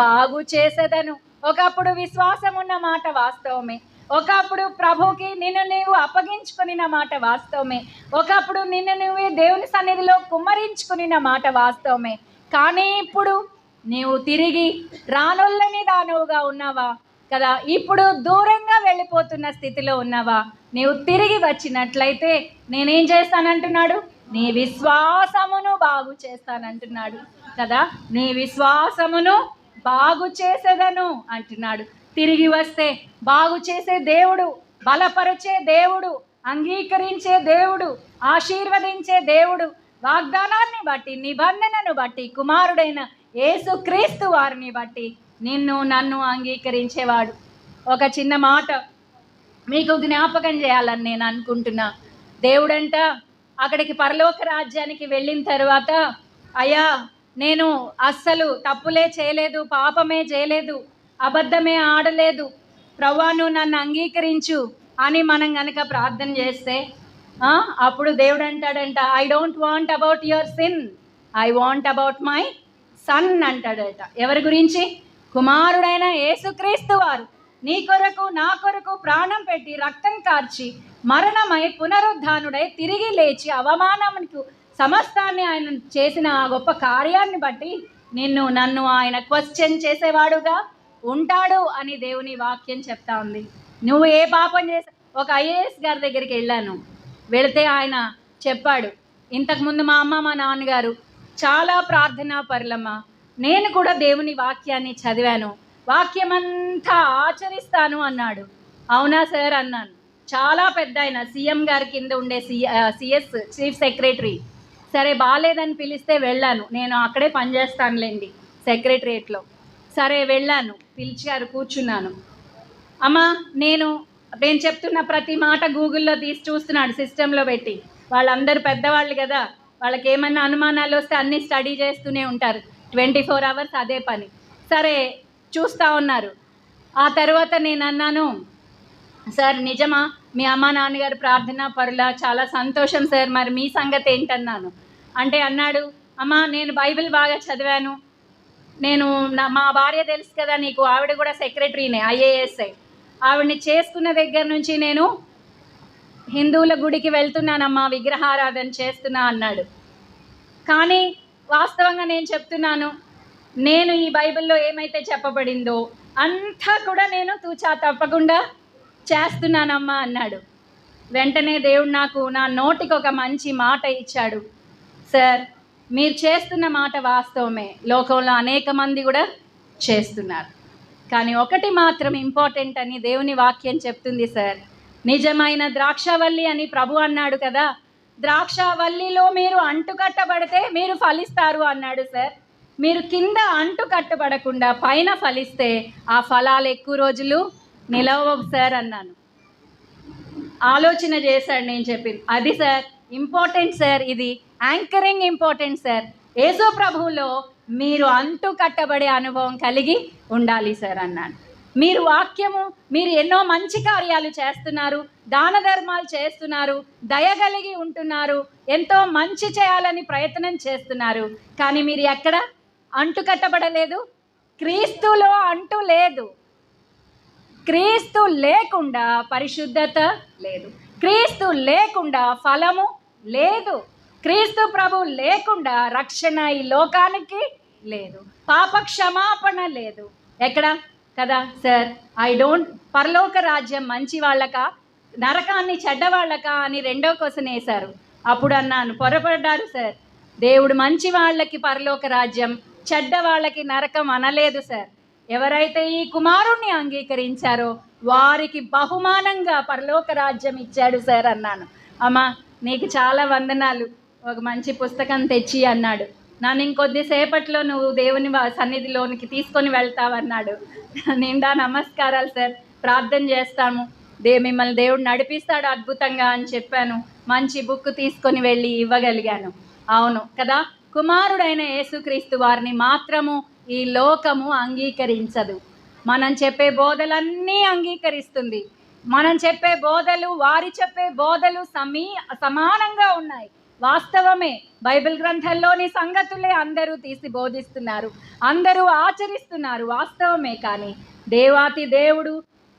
బాగు చేసేదను. ఒకప్పుడు విశ్వాసం ఉన్న మాట వాస్తవమే. ఒకప్పుడు ప్రభుకి నిన్ను నీవు అప్పగించుకున్న మాట వాస్తవమే. ఒకప్పుడు నిన్ను నువ్వే దేవుని సన్నిధిలో కుమ్మరించుకున్న మాట వాస్తవమే. కానీ ఇప్పుడు నీవు తిరిగి రానొల్లని దానవుగా ఉన్నావా కదా, ఇప్పుడు దూరంగా వెళ్ళిపోతున్న స్థితిలో ఉన్నావా? నీవు తిరిగి వచ్చినట్లయితే నేనేం చేస్తానంటున్నాడు? నీ విశ్వాసమును బాగు చేస్తానంటున్నాడు కదా, నీ విశ్వాసమును బాగు చేసేదను అంటున్నాడు. తిరిగి వస్తే బాగు చేసే దేవుడు, బలపరిచే దేవుడు, అంగీకరించే దేవుడు, ఆశీర్వదించే దేవుడు, వాగ్దానాన్ని బట్టి, నిబంధనను బట్టి, కుమారుడైన యేసుక్రీస్తు వారిని బట్టి నిన్ను నన్ను అంగీకరించేవాడు. ఒక చిన్న మాట మీకు జ్ఞాపకం చేయాలని నేను అనుకుంటున్నా. దేవుడంట అక్కడికి పరలోక రాజ్యానికి వెళ్ళిన తర్వాత, అయ్యా నేను అస్సలు తప్పులే చేయలేదు, పాపమే చేయలేదు, అబద్ధమే ఆడలేదు, ప్రభువా నువ్వు నన్ను అంగీకరించు అని మనం కనుక ప్రార్థన చేస్తే, అప్పుడు దేవుడు అంటాడంట, I don't want about your sin, I want about my son అంటాడట. ఎవరి గురించి? కుమారుడైన యేసుక్రీస్తు వారు నీ కొరకు నా కొరకు ప్రాణం పెట్టి రక్తం కార్చి మరణమై పునరుద్ధానుడై తిరిగి లేచి అవమానమునకు సమస్తాన్ని ఆయన చేసిన ఆ గొప్ప కార్యాన్ని బట్టి నిన్ను నన్ను ఆయన క్వశ్చన్ చేసేవాడుగా ఉంటాడు అని దేవుని వాక్యం చెప్తా ఉంది. నువ్వు ఏ పాపం చేసా? ఒక ఐఏఎస్ గారి దగ్గరికి వెళ్ళాను. వెళితే ఆయన చెప్పాడు, ఇంతకుముందు మా అమ్మ మా నాన్నగారు చాలా ప్రార్థనా పరులమ్మ, నేను కూడా దేవుని వాక్యాన్ని చదివాను, వాక్యమంతా ఆచరిస్తాను అన్నాడు. అవునా సార్ అన్నాను. చాలా పెద్ద ఆయన, సీఎం గారి కింద ఉండే సిఎస్ చీఫ్ సెక్రటరీ. సరే బాగాలేదని పిలిస్తే వెళ్ళాను. నేను అక్కడే పనిచేస్తానులేండి సెక్రటరియట్లో. సరే వెళ్ళాను, పిలిచారు, కూర్చున్నాను. అమ్మ నేను చెప్తున్న ప్రతి మాట గూగుల్లో తీసి చూస్తున్నాడు, సిస్టంలో పెట్టి. వాళ్ళందరూ పెద్దవాళ్ళు కదా, వాళ్ళకి ఏమన్నా అనుమానాలు వస్తే అన్నీ స్టడీ చేస్తూనే ఉంటారు, 24 hours అదే పని. సరే చూస్తూ ఉన్నారు. ఆ తర్వాత నేను అన్నాను, సార్ నిజమా మీ అమ్మ నాన్నగారు ప్రార్థనా పరులా? చాలా సంతోషం సార్, మరి మీ సంగతి ఏంటన్నాను. అంటే అన్నాడు, అమ్మ నేను బైబిల్ బాగా చదివాను, నేను మా భార్య తెలుసు కదా నీకు, ఆవిడ కూడా సెక్రటరీనే, IAS. ఆవిడని చేసుకున్న దగ్గర నుంచి నేను హిందువుల గుడికి వెళ్తున్నానమ్మా, విగ్రహారాధన చేస్తున్నా అన్నాడు. కానీ వాస్తవంగా నేను చెప్తున్నాను, నేను ఈ బైబిల్లో ఏమైతే చెప్పబడిందో అంతా కూడా నేను తూచా తప్పకుండా చేస్తున్నానమ్మా అన్నాడు. వెంటనే దేవుడు నాకు నా నోటికి ఒక మంచి మాట ఇచ్చాడు. సార్ మీరు చేస్తున్న మాట వాస్తవమే, లోకంలో అనేక మంది కూడా చేస్తున్నారు, కానీ ఒకటి మాత్రం ఇంపార్టెంట్ అని దేవుని వాక్యం చెప్తుంది సార్. నిజమైన ద్రాక్షవల్లి అని ప్రభు అన్నాడు కదా, ద్రాక్షవల్లిలో మీరు అంటు కట్టబడితే మీరు ఫలిస్తారు అన్నాడు సార్. మీరు కింద అంటు కట్టబడకుండా పైన ఫలిస్తే ఆ ఫలాలు ఎక్కువ రోజులు నిలవవు సార్ అన్నాను. ఆలోచన చేశాడు నేను చెప్పింది. అది సార్ ఇంపార్టెంట్ సార్, ఇది యాంకరింగ్ ఇంపార్టెంట్ సార్. యేసు ప్రభువులో మీరు అంటు కట్టబడే అనుభవం కలిగి ఉండాలి సార్ అన్నాను. మీరు వాక్యము, మీరు ఎన్నో మంచి కార్యాలు చేస్తున్నారు, దాన ధర్మాలు చేస్తున్నారు, దయగలిగి ఉంటున్నారు, ఎంతో మంచి చేయాలని ప్రయత్నం చేస్తున్నారు, కానీ మీరు ఎక్కడ అంటు కట్టబడలేదు. క్రీస్తులో అంటు లేదు. క్రీస్తు లేకుండా పరిశుద్ధత లేదు, క్రీస్తు లేకుండా ఫలము లేదు, క్రీస్తు ప్రభు లేకుండా రక్షణ ఈ లోకానికి లేదు, పాప క్షమాపణ లేదు. ఎక్కడ కదా సార్, పరలోక రాజ్యం మంచి వాళ్ళకా, నరకాన్ని చెడ్డవాళ్ళకా అని రెండో క్వశ్చన్ వేశారు. అప్పుడు అన్నాను, పొరపడ్డారు సార్, దేవుడు మంచి వాళ్ళకి పరలోక రాజ్యం, చెడ్డ వాళ్ళకి నరకం అనలేదు సార్. ఎవరైతే ఈ కుమారుణ్ణి అంగీకరించారో వారికి బహుమానంగా పరలోక రాజ్యం ఇచ్చాడు సార్ అన్నాను. అమ్మా నీకు చాలా వందనాలు, ఒక మంచి పుస్తకం తెచ్చి అన్నాడు. నన్ను ఇంకొద్దిసేపట్లో నువ్వు దేవుని సన్నిధిలోనికి తీసుకొని వెళ్తావన్నాడు. నిండా నమస్కారాలు సార్, ప్రార్థన చేస్తాము, మిమ్మల్ని దేవుడు నడిపిస్తాడు అద్భుతంగా అని చెప్పాను. మంచి బుక్ తీసుకొని వెళ్ళి ఇవ్వగలిగాను. అవును కదా, కుమారుడైన యేసుక్రీస్తు వారిని మాత్రము ఈ లోకము అంగీకరించదు. మనం చెప్పే బోధలన్నీ అంగీకరిస్తుంది. మనం చెప్పే బోధలు, వారి చెప్పే బోధలు సమానంగా ఉన్నాయి. వాస్తవమే, బైబిల్ గ్రంథంలోని సంగతులే అందరూ తీసి బోధిస్తున్నారు, అందరూ ఆచరిస్తున్నారు, వాస్తవమే. కానీ దేవాతి దేవుడు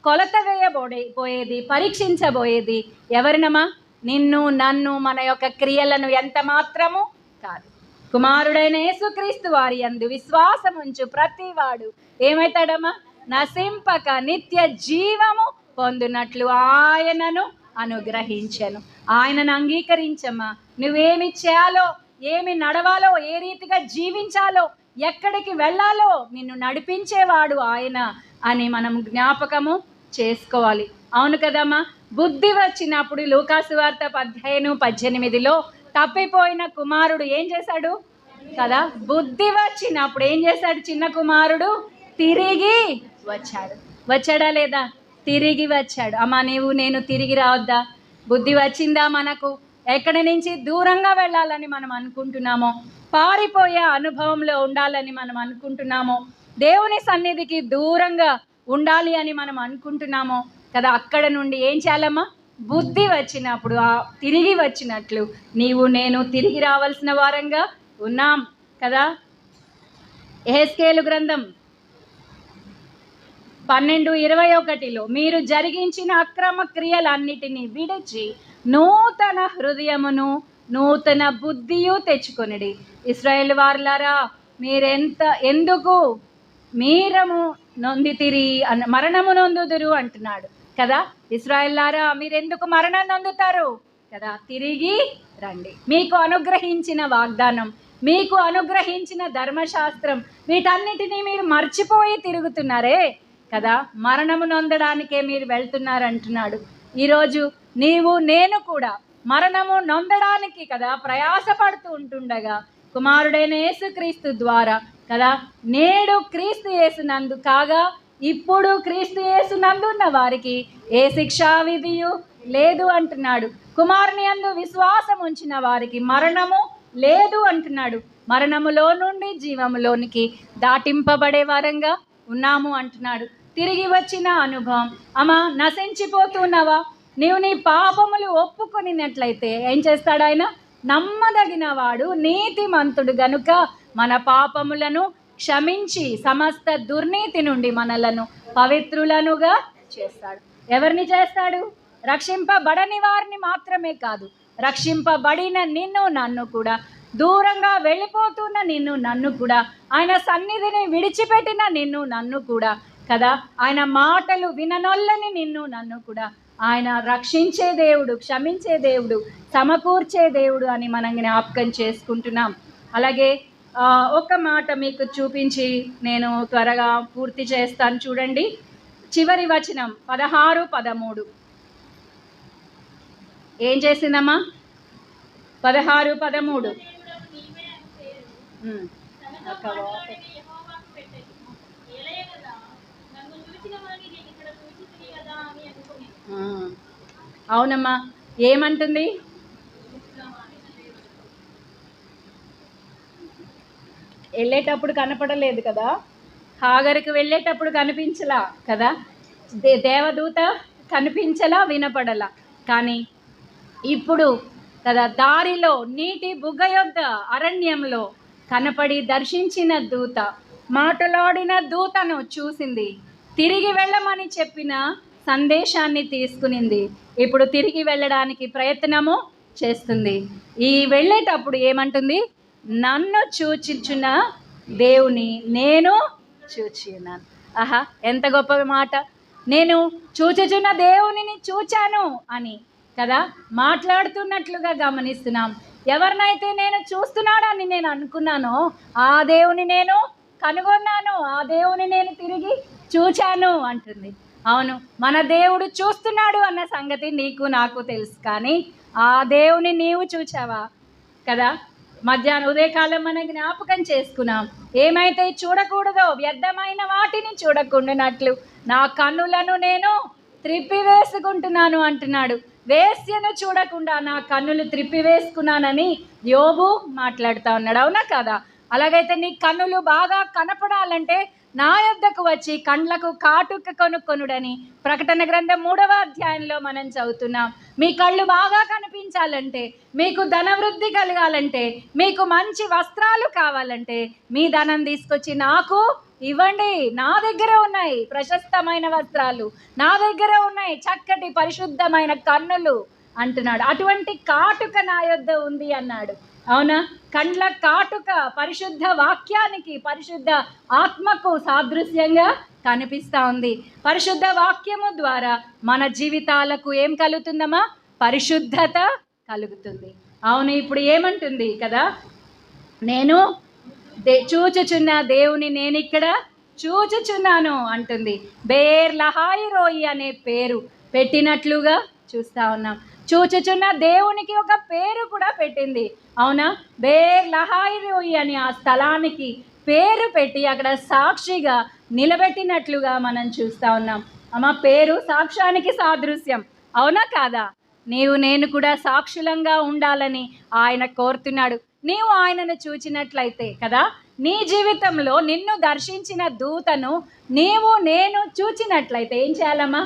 కొలత వేయబోయేది, పరీక్షించబోయేది ఎవరినమా? నిన్ను, నన్ను, మన యొక్క క్రియలను ఎంత మాత్రము కాదు. కుమారుడైన యేసుక్రీస్తు వారి యందు విశ్వాసం ఉంచు ప్రతివాడు ఏమవుతాడమ్మా? నశింపక నిత్య జీవము పొందునట్లు ఆయనను అనుగ్రహించెను. ఆయనను అంగీకరించమ్మా. నువ్వేమి చేయాలో, ఏమి నడవాలో, ఏ రీతిగా జీవించాలో, ఎక్కడికి వెళ్ళాలో నిన్ను నడిపించేవాడు ఆయన అని మనం జ్ఞాపకము చేసుకోవాలి. అవును కదమ్మా. బుద్ధి వచ్చినప్పుడు లూకాసు వార్త 15:18 తప్పిపోయిన కుమారుడు ఏం చేశాడు కదా? బుద్ధి వచ్చినప్పుడు ఏం చేశాడు? చిన్న కుమారుడు తిరిగి వచ్చాడు. వచ్చాడా లేదా? తిరిగి వచ్చాడు. అమ్మా నేను తిరిగి రావద్దా? బుద్ధి వచ్చిందా మనకు? ఎక్కడి నుంచి దూరంగా వెళ్ళాలని మనం అనుకుంటున్నామో, పారిపోయే అనుభవంలో ఉండాలని మనం అనుకుంటున్నామో, దేవుని సన్నిధికి దూరంగా ఉండాలి అని మనం అనుకుంటున్నామో కదా, అక్కడ నుండి ఏం చేయాలమ్మా? బుద్ధి వచ్చినప్పుడు తిరిగి వచ్చినట్లు నీవు నేను తిరిగి రావాల్సిన వారంగా ఉన్నాం కదా. యెహెజ్కేలు గ్రంథం 12:21 మీరు జరిగించిన అక్రమ క్రియలన్నిటినీ విడిచి నూతన హృదయమును నూతన బుద్ధియు తెచ్చుకొనిడి. ఇశ్రాయేలు వారులారా, ఎందుకు మీరము నొందితిరి మరణము నొందుదురు అంటున్నాడు కదా. ఇశ్రాయేలులారా, మీరెందుకు మరణం నొందుతారు కదా? తిరిగి రండి. మీకు అనుగ్రహించిన వాగ్దానం, మీకు అనుగ్రహించిన ధర్మశాస్త్రం, వీటన్నిటినీ మీరు మర్చిపోయి తిరుగుతున్నారే కదా. మరణము నొందడానికే మీరు వెళ్తున్నారంటున్నాడు. ఈరోజు నీవు నేను కూడా మరణము నొందడానికి కదా ప్రయాసపడుతూ ఉంటుండగా, కుమారుడైన యేసుక్రీస్తు ద్వారా కదా, నేడు క్రీస్తు యేసునందు కాగా ఇప్పుడు క్రీస్తు యేసునందు ఉన్న వారికి ఏ శిక్షా విధియు లేదు అంటున్నాడు. కుమారుని యందు విశ్వాసం ఉంచిన వారికి మరణము లేదు అంటున్నాడు. మరణములో నుండి జీవములోనికి దాటింపబడే వారంగా ఉన్నాము అంటున్నాడు. తిరిగి వచ్చిన అనుభవం. అమ్మా, నశించిపోతున్నావా? నీవు నీ పాపములు ఒప్పుకొనినట్లయితే ఏం చేస్తాడు ఆయన? నమ్మదగిన వాడు, నీతిమంతుడు గనుక మన పాపములను క్షమించి సమస్త దుర్నీతి నుండి మనలను పవిత్రులనుగా చేస్తాడు. ఎవరిని చేస్తాడు? రక్షింపబడని వారిని మాత్రమే కాదు, రక్షింపబడిన నిన్ను నన్ను కూడా, దూరంగా వెళ్ళిపోతున్న నిన్ను నన్ను కూడా, ఆయన సన్నిధిని విడిచిపెట్టిన నిన్ను నన్ను కూడా కదా, ఆయన మాటలు విననొల్లని నిన్ను నన్ను కూడా ఆయన రక్షించే దేవుడు, క్షమించే దేవుడు, సమకూర్చే దేవుడు అని మనం జ్ఞాపకం చేసుకుంటున్నాం. అలాగే ఒక మాట మీకు చూపించి నేను త్వరగా పూర్తి చేస్తాను. చూడండి, చివరి వచనం 16, 13. ఏం చేసిందమ్మా? 16, 13. అవునమ్మా, ఏమంటుంది? వెళ్ళేటప్పుడు కనపడలేదు కదా, హాగరుకు వెళ్ళేటప్పుడు కనిపించలా కదా, దేవదూత కనిపించలా, వినపడలా. కానీ ఇప్పుడు కదా దారిలో నీటి బుగ్గ యొద్ద అరణ్యంలో కనపడి దర్శించిన దూత, మాట్లాడిన దూతను చూసింది, తిరిగి వెళ్ళమని చెప్పిన సందేశాన్ని తీసుకునింది. ఇప్పుడు తిరిగి వెళ్ళడానికి ప్రయత్నము చేస్తుంది. ఈ వెళ్ళేటప్పుడు ఏమంటుంది? నన్ను చూచుచున్న దేవుని నేను చూచి ఉన్నాను. ఆహా, ఎంత గొప్ప మాట! నేను చూచుచున్న దేవునిని చూచాను అని కదా మాట్లాడుతున్నట్లుగా గమనిస్తున్నాం. ఎవరినైతే నేను చూస్తున్నాడని నేను అనుకున్నానో ఆ దేవుని నేను కనుగొన్నాను, ఆ దేవుని నేను తిరిగి చూచాను అంటుంది. అవును, మన దేవుడు చూస్తున్నాడు అన్న సంగతి నీకు నాకు తెలుసు, కానీ ఆ దేవుని నీవు చూచావా? కదా, మధ్యాహ్నం ఉదయకాలం మనం జ్ఞాపకం చేసుకున్నాం. ఏమైతే చూడకూడదో వ్యర్థమైన వాటిని చూడకుండానట్లు నా కన్నులను నేను త్రిప్పివేసుకుంటున్నాను అంటున్నాడు. వేశ్యను చూడకుండా నా కన్నులు త్రిప్పివేసుకున్నానని యోబు మాట్లాడుతూ ఉన్నాడు. అవునా కదా? అలాగైతే నీ కన్నులు బాగా కనపడాలంటే నా యొద్దకు వచ్చి కండ్లకు కాటుక కొనుక్కొనుడని ప్రకటన గ్రంథం 3వ అధ్యాయంలో మనం చదువుతున్నాం. మీ కళ్ళు బాగా కనిపించాలంటే, మీకు ధనవృద్ధి కలగాలంటే, మీకు మంచి వస్త్రాలు కావాలంటే మీ ధనం తీసుకొచ్చి నాకు ఇవ్వండి. నా దగ్గర ఉన్నాయి ప్రశస్తమైన వస్త్రాలు, నా దగ్గర ఉన్నాయి చక్కటి పరిశుద్ధమైన కన్నులు అంటున్నాడు. అటువంటి కాటుక నా యొద్ద ఉంది అన్నాడు. అవునా? కండ్ల కాటుక పరిశుద్ధ వాక్యానికి, పరిశుద్ధ ఆత్మకు సాదృశ్యంగా కనిపిస్తూ ఉంది. పరిశుద్ధ వాక్యము ద్వారా మన జీవితాలకు ఏం కలుగుతుందమ్మా? పరిశుద్ధత కలుగుతుంది. అవును, ఇప్పుడు ఏమంటుంది కదా, నేను చూచుచున్న దేవుని నేను ఇక్కడ చూచుచున్నాను అంటుంది. బేర్ లహాయి రోయి అనే పేరు పెట్టినట్లుగా చూస్తూ ఉన్నాం. చూచుచున్న దేవునికి ఒక పేరు కూడా పెట్టింది. అవునా? బేర్ లహాయి రోయి అని ఆ స్థలానికి పేరు పెట్టి అక్కడ సాక్షిగా నిలబెట్టినట్లుగా మనం చూస్తూ ఉన్నాం. అమ్మ, పేరు సాక్ష్యానికి సాదృశ్యం. అవునా కాదా? నీవు నేను కూడా సాక్షులంగా ఉండాలని ఆయన కోరుతున్నాడు. నీవు ఆయనను చూచినట్లయితే కదా, నీ జీవితంలో నిన్ను దర్శించిన దూతను నీవు నేను చూచినట్లయితే ఏం చేయాలమ్మా?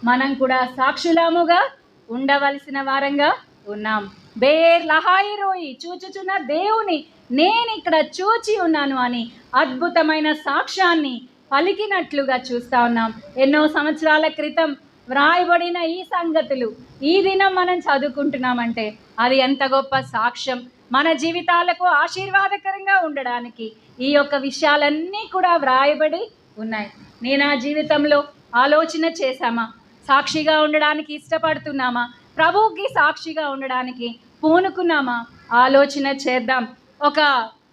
మనం కూడా సాక్షులముగా ఉండవలసిన వారంగా ఉన్నాం. బేర్ లహాయి రోయి, చూచుచున్న దేవుని నేను ఇక్కడ చూచి ఉన్నాను అని అద్భుతమైన సాక్ష్యాన్ని పలికినట్లుగా చూస్తూ ఉన్నాం. ఎన్నో సంవత్సరాల క్రితం వ్రాయబడిన ఈ సంగతులు ఈ దినం మనం చదువుకుంటున్నామంటే అది ఎంత గొప్ప సాక్ష్యం. మన జీవితాలకు ఆశీర్వాదకరంగా ఉండడానికి ఈ యొక్క విషయాలన్నీ కూడా వ్రాయబడి ఉన్నాయి. నేను ఆ జీవితంలో ఆలోచన చేశామా? సాక్షిగా ఉండడానికి ఇష్టపడుతున్నామా? ప్రభువుకి సాక్షిగా ఉండడానికి పూనుకున్నామా? ఆలోచన చేద్దాం. ఒక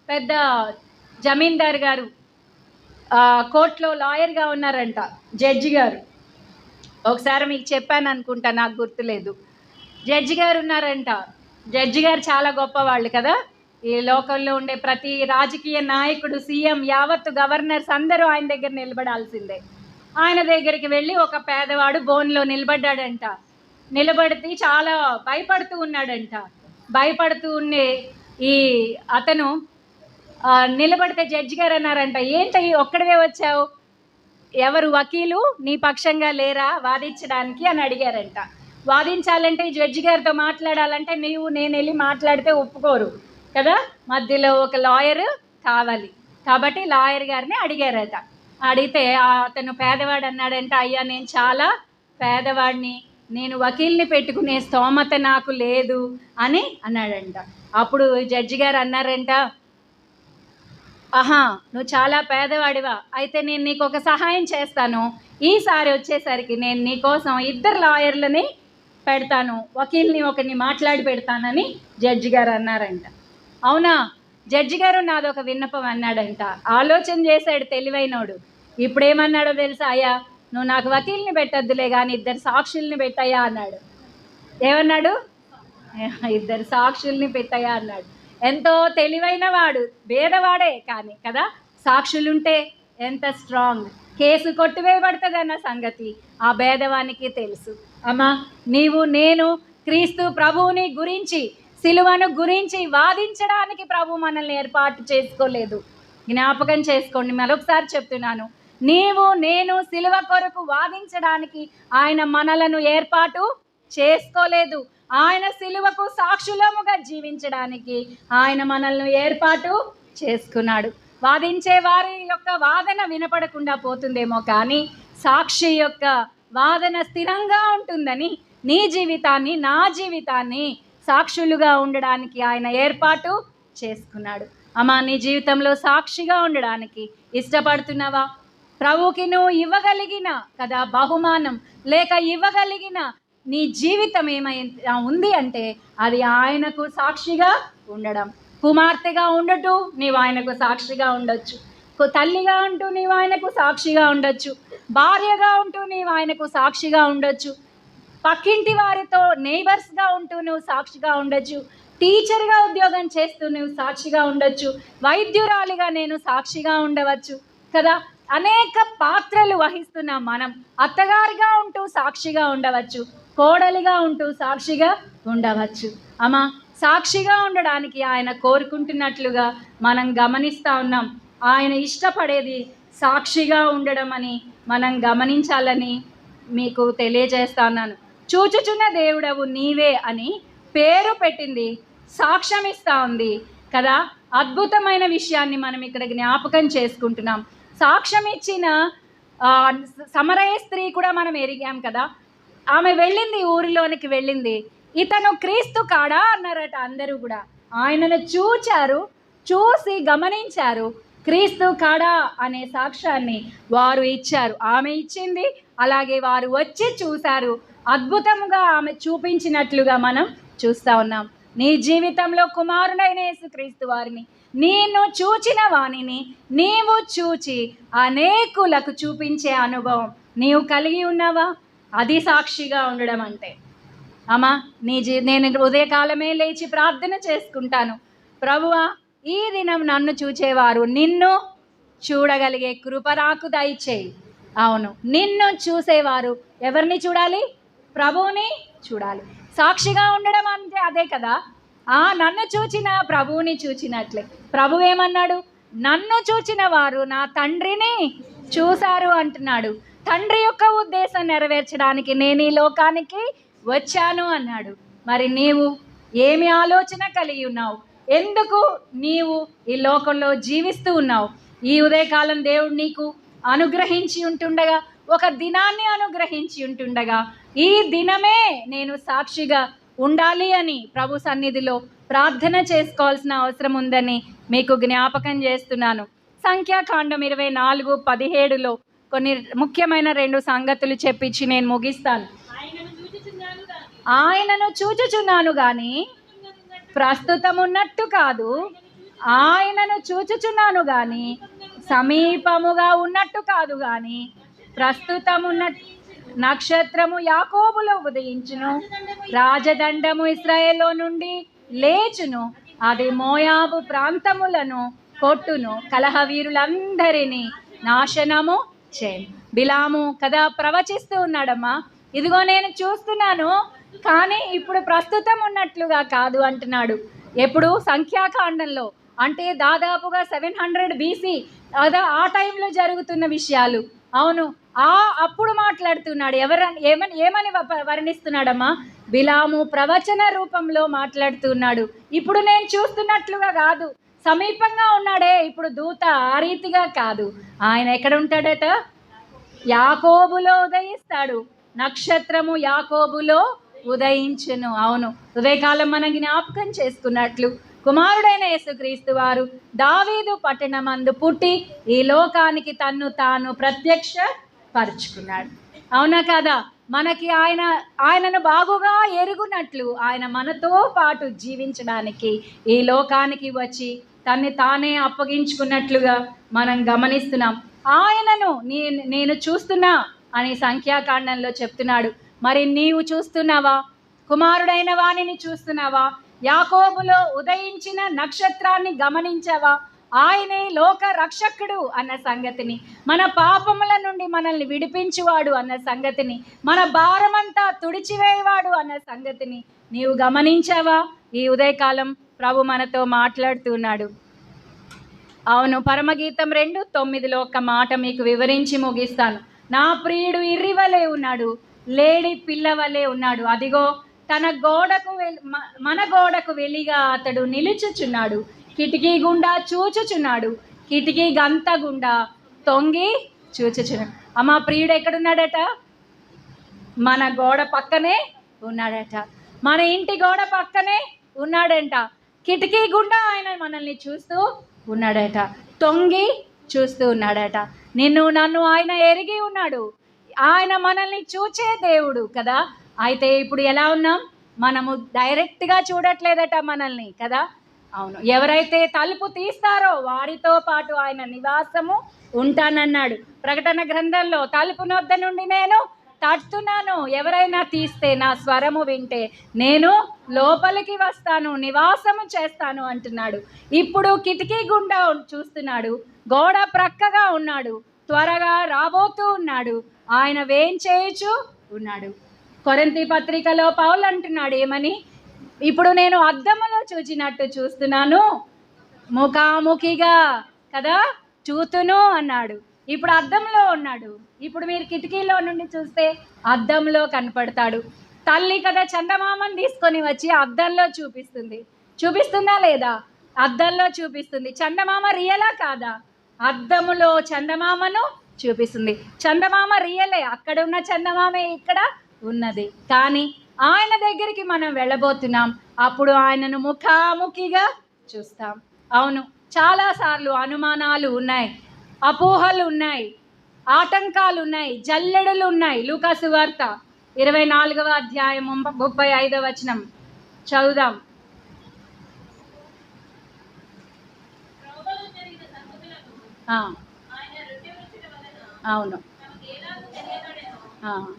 పెద్ద జమీందార్ గారు కోర్టులో లాయర్గా ఉన్నారంట, జడ్జి గారు. ఒకసారి మీకు చెప్పాను అనుకుంటా, నాకు గుర్తులేదు. జడ్జి గారు ఉన్నారంట. జడ్జి గారు చాలా గొప్పవాళ్ళు కదా. ఈ లోకంలో ఉండే ప్రతి రాజకీయ నాయకుడు, సీఎం, యావత్తు గవర్నర్స్ అందరూ ఆయన దగ్గర నిలబడాల్సిందే. ఆయన దగ్గరికి వెళ్ళి ఒక పేదవాడు బోన్లో నిలబడ్డాడంట. నిలబడితే చాలా భయపడుతూ ఉన్నాడంట. భయపడుతూ ఉండే ఈ అతను నిలబడితే జడ్జి గారు అన్నారంట, ఏంటి ఒక్కడివే వచ్చావు, ఎవరు వకీలు నీ పక్షంగా లేరా వాదించడానికి అని అడిగారంట. వాదించాలంటే ఈ జడ్జి గారితో మాట్లాడాలంటే నేను వెళ్ళి మాట్లాడితే ఒప్పుకోరు కదా, మధ్యలో ఒక లాయర్ కావాలి. కాబట్టి లాయర్ గారిని అడిగారట. అడిగితే అతను పేదవాడు అన్నాడంట, అయ్యా నేను చాలా పేదవాడిని, నేను వకీల్ని పెట్టుకునే స్తోమత నాకు లేదు అని అన్నాడంట. అప్పుడు జడ్జి గారు అన్నారంట, ఆహా నువ్వు చాలా పేదవాడివా, అయితే నేను నీకు ఒక సహాయం చేస్తాను, ఈసారి వచ్చేసరికి నేను నీకోసం 2 లాయర్లని పెడతాను, వకీల్ని ఒకరిని మాట్లాడి పెడతానని జడ్జి గారు అన్నారంట. అవునా, జడ్జి గారు నాదొక విన్నపం అన్నాడంట. ఆలోచన చేశాడు తెలివైనోడు. ఇప్పుడు ఏమన్నాడో తెలుసా, అయ్యా నువ్వు నాకు వకీల్ని పెట్టద్దులే కానీ 2 సాక్షుల్ని పెట్టయ్యా అన్నాడు. ఏమన్నాడు, 2 సాక్షుల్ని పెట్టయ్యా అన్నాడు. ఎంతో తెలివైన వాడు, భేదవాడే కానీ కదా, సాక్షులుంటే ఎంత స్ట్రాంగ్, కేసు కొట్టివేయబడుతుంది అన్న సంగతి ఆ భేదవానికి తెలుసు. అమ్మా నేను క్రీస్తు ప్రభువుని గురించి, సిలువను గురించి వాదించడానికి ప్రభు మనల్ని ఏర్పాటు చేసుకోలేదు. జ్ఞాపకం చేసుకోండి, మరొకసారి చెప్తున్నాను, నేను సిలువ కొరకు వాదించడానికి ఆయన మనలను ఏర్పాటు చేసుకోలేదు. ఆయన సిలువకు సాక్షులముగా జీవించడానికి ఆయన మనల్ని ఏర్పాటు చేసుకున్నాడు. వాదించే వారి యొక్క వాదన వినపడకుండా పోతుందేమో కానీ సాక్షి యొక్క వాదన స్థిరంగా ఉంటుందని నీ జీవితాన్ని, నా జీవితాన్ని సాక్షులుగా ఉండడానికి ఆయన ఏర్పాటు చేసుకున్నాడు. అమ్మా నీ జీవితంలో సాక్షిగా ఉండడానికి ఇష్టపడుతున్నావా? ప్రభువుకి నువ్వు ఇవ్వగలిగిన కదా బహుమానం, లేక ఇవ్వగలిగిన నీ జీవితం ఏమైనా ఉంది అంటే అది ఆయనకు సాక్షిగా ఉండడం. కుమార్తెగా ఉండటూ నీవు ఆయనకు సాక్షిగా ఉండొచ్చు, తల్లిగా ఉంటూ నీవు ఆయనకు సాక్షిగా ఉండొచ్చు, భార్యగా ఉంటూ నీవు ఆయనకు సాక్షిగా ఉండొచ్చు, పక్కింటి వారితో నైబర్స్గా ఉంటూ నువ్వు సాక్షిగా ఉండొచ్చు, టీచర్గా ఉద్యోగం చేస్తూ నువ్వు సాక్షిగా ఉండొచ్చు, వైద్యురాలిగా నేను సాక్షిగా ఉండవచ్చు కదా. అనేక పాత్రలు వహిస్తున్న మనం అత్తగారిగా ఉంటూ సాక్షిగా ఉండవచ్చు, కోడలిగా ఉంటూ సాక్షిగా ఉండవచ్చు. అమ్మా సాక్షిగా ఉండడానికి ఆయన కోరుకుంటున్నట్లుగా మనం గమనిస్తూ ఉన్నాం. ఆయన ఇష్టపడేది సాక్షిగా ఉండడం అని మనం గమనించాలని మీకు తెలియజేస్తా ఉన్నాను. చూచుచున్న దేవుడవు నీవే అని పేరు పెట్టింది సాక్ష్యం ఇస్తూ ఉంది కదా. అద్భుతమైన విషయాన్ని మనం ఇక్కడ జ్ఞాపకం చేసుకుంటున్నాం. సాక్ష్యం ఇచ్చిన సమరయ స్త్రీ కూడా మనం ఎరిగాం కదా. ఆమె వెళ్ళింది, ఊరిలోనికి వెళ్ళింది, ఇతను క్రీస్తు కాడా అన్నారట అందరూ కూడా. ఆయనను చూసి గమనించారు, క్రీస్తు కాడా అనే సాక్ష్యాన్ని వారు ఇచ్చారు. ఆమె ఇచ్చింది, అలాగే వారు వచ్చి చూశారు. అద్భుతంగా ఆమె చూపించినట్లుగా మనం చూస్తూ ఉన్నాం. నీ జీవితంలో కుమారుడైన యేసుక్రీస్తు వారిని, నేను చూచిన వాణిని నీవు చూచి అనేకులకు చూపించే అనుభవం నీవు కలిగి ఉన్నావా? అది సాక్షిగా ఉండడం అంటే. అమ్మా నేను ఉదయకాలమే లేచి ప్రార్థన చేసుకుంటాను, ప్రభువా ఈ దినం నన్ను చూచేవారు నిన్ను చూడగలిగే కృప నాకు దయచేయి. అవును, నిన్ను చూసేవారు ఎవరిని చూడాలి? ప్రభువుని చూడాలి. సాక్షిగా ఉండడం అంటే అదే కదా. నన్ను చూచిన ప్రభువుని చూచినట్లే. ప్రభు ఏమన్నాడు? నన్ను చూచిన వారు నా తండ్రిని చూశారు అంటున్నాడు. తండ్రి యొక్క ఉద్దేశం నెరవేర్చడానికి నేను ఈ లోకానికి వచ్చాను అన్నాడు. మరి నీవు ఏమి ఆలోచన కలిగి ఉన్నావు? ఎందుకు నీవు ఈ లోకంలో జీవిస్తూ ఉన్నావు? ఈ ఉదయకాలం దేవుడు నీకు అనుగ్రహించి ఉంటుండగా, ఒక దినాన్ని అనుగ్రహించి ఉంటుండగా, ఈ దినమే నేను సాక్షిగా ఉండాలి అని ప్రభు సన్నిధిలో ప్రార్థన చేసుకోవాల్సిన అవసరం ఉందని మీకు జ్ఞాపకం చేస్తున్నాను. సంఖ్యాకాండం 24:17లో కొన్ని ముఖ్యమైన 2 సంగతులు చెప్పించి నేను ముగిస్తాను. ఆయనను చూచుచున్నాను కానీ ప్రస్తుతం ఉన్నట్టు కాదు, ఆయనను చూచుచున్నాను కానీ సమీపముగా ఉన్నట్టు కాదు, కానీ ప్రస్తుతం ఉన్నట్టు. నక్షత్రము యాకోబులో ఉదయించును, రాజదండము ఇశ్రాయేల్లో నుండి లేచును, అది మోయాబు ప్రాంతములను కొట్టును, కలహవీరులందరినీ నాశనము చేయను. బిలాము కదా ప్రవచిస్తూ ఉన్నాడమ్మా, ఇదిగో నేను చూస్తున్నాను కానీ ఇప్పుడు ప్రస్తుతం ఉన్నట్లుగా కాదు అంటున్నాడు. ఎప్పుడు? సంఖ్యాకాండంలో, అంటే దాదాపుగా 700 BC అదా ఆ టైంలో జరుగుతున్న విషయాలు. అవును, అప్పుడు మాట్లాడుతున్నాడు. ఏమని వర్ణిస్తున్నాడమ్మా? బిలాము ప్రవచన రూపంలో మాట్లాడుతున్నాడు. ఇప్పుడు నేను చూస్తున్నట్లుగా కాదు, సమీపంగా ఉన్నాడే ఇప్పుడు దూత, ఆ రీతిగా కాదు. ఆయన ఎక్కడ ఉంటాడట? యాకోబులో ఉదయిస్తాడు. నక్షత్రము యాకోబులో ఉదయించును. అవును, ఉదయకాలం మనం జ్ఞాపకం చేసుకున్నట్లు కుమారుడైన యేసుక్రీస్తు వారు దావీదు పట్టణమందు పుట్టి ఈ లోకానికి తన్ను తాను ప్రత్యక్ష పరుచుకున్నాడు. అవునా కదా? మనకి ఆయనను బాగుగా ఎరుగునట్లు ఆయన మనతో పాటు జీవించడానికి ఈ లోకానికి వచ్చి తన్ని తానే అప్పగించుకున్నట్లుగా మనం గమనిస్తున్నాం. ఆయనను నేను చూస్తున్నా అని సంఖ్యాకాండంలో చెప్తున్నాడు. మరి నీవు చూస్తున్నావా? కుమారుడైన వాణిని చూస్తున్నావా? యాకోబులో ఉదయించిన నక్షత్రాన్ని గమనించావా? ఆయనే లోక రక్షకుడు అన్న సంగతిని, మన పాపముల నుండి మనల్ని విడిపించువాడు అన్న సంగతిని, మన భారమంతా తుడిచివేయవాడు అన్న సంగతిని నీవు గమనించావా? ఈ ఉదయకాలం ప్రభు మనతో మాట్లాడుతున్నాడు. అవును, పరమగీతం 2:9 ఒక మాట మీకు వివరించి ముగిస్తాను. నా ప్రియుడు ఇర్రివలే ఉన్నాడు, లేడి పిల్లవలే ఉన్నాడు. అదిగో మన గోడకు వెలిగా అతడు నిలుచుచున్నాడు, కిటికీ గుండా చూచుచున్నాడు, కిటికీ గంత గుండా తొంగి చూచుచున్నాడు. అమ్మ, ప్రియుడు ఎక్కడున్నాడట? మన గోడ పక్కనే ఉన్నాడట, మన ఇంటి గోడ పక్కనే ఉన్నాడంట. కిటికీ గుండా ఆయన మనల్ని చూస్తూ ఉన్నాడట, తొంగి చూస్తూ ఉన్నాడట. నన్ను ఆయన ఎరిగి ఉన్నాడు. ఆయన మనల్ని చూచే దేవుడు కదా. అయితే ఇప్పుడు ఎలా ఉన్నాం? మనము డైరెక్ట్గా చూడట్లేదట మనల్ని కదా. అవును, ఎవరైతే తలుపు తీస్తారో వారితో పాటు ఆయన నివాసము ఉంటానన్నాడు. ప్రకటన గ్రంథంలో తలుపు నొద్ద నుండి నేను తట్టున్నాను, ఎవరైనా తీస్తే నా స్వరము వింటే నేను లోపలికి వస్తాను, నివాసము చేస్తాను అంటున్నాడు. ఇప్పుడు కిటికీ గుండా చూస్తున్నాడు, గోడ ప్రక్కగా ఉన్నాడు, త్వరగా రాబోతూ ఉన్నాడు. ఆయన వేంచేయచ్చు ఉన్నాడు. కొరింథీ పత్రికలో పౌలు అంటున్నాడు ఏమని? ఇప్పుడు నేను అద్దములో చూచినట్టు చూస్తున్నాను, ముఖాముఖిగా కదా చూతును అన్నాడు. ఇప్పుడు అద్దంలో ఉన్నాడు. ఇప్పుడు మీరు కిటికీలో నుండి చూస్తే అద్దంలో కనపడతాడు. తల్లి కదా చందమామను తీసుకొని వచ్చి అద్దంలో చూపిస్తుందా లేదా? అద్దంలో చూపిస్తుంది. చందమామ రియలా కాదా? అద్దములో చందమామను చూపిస్తుంది. చందమామ రియలే, అక్కడ ఉన్న చందమామే ఇక్కడ ఉన్నది. కానీ ఆయన దగ్గరికి మనం వెళ్ళబోతున్నాం, అప్పుడు ఆయనను ముఖాముఖిగా చూస్తాం. అవును, చాలాసార్లు అనుమానాలు ఉన్నాయి, అపోహలు ఉన్నాయి, ఆటంకాలు ఉన్నాయి, జల్లెడలు ఉన్నాయి. లూకా సువార్త 24వ అధ్యాయం 35వ వచనం చదువుదాం. అవును, అవును,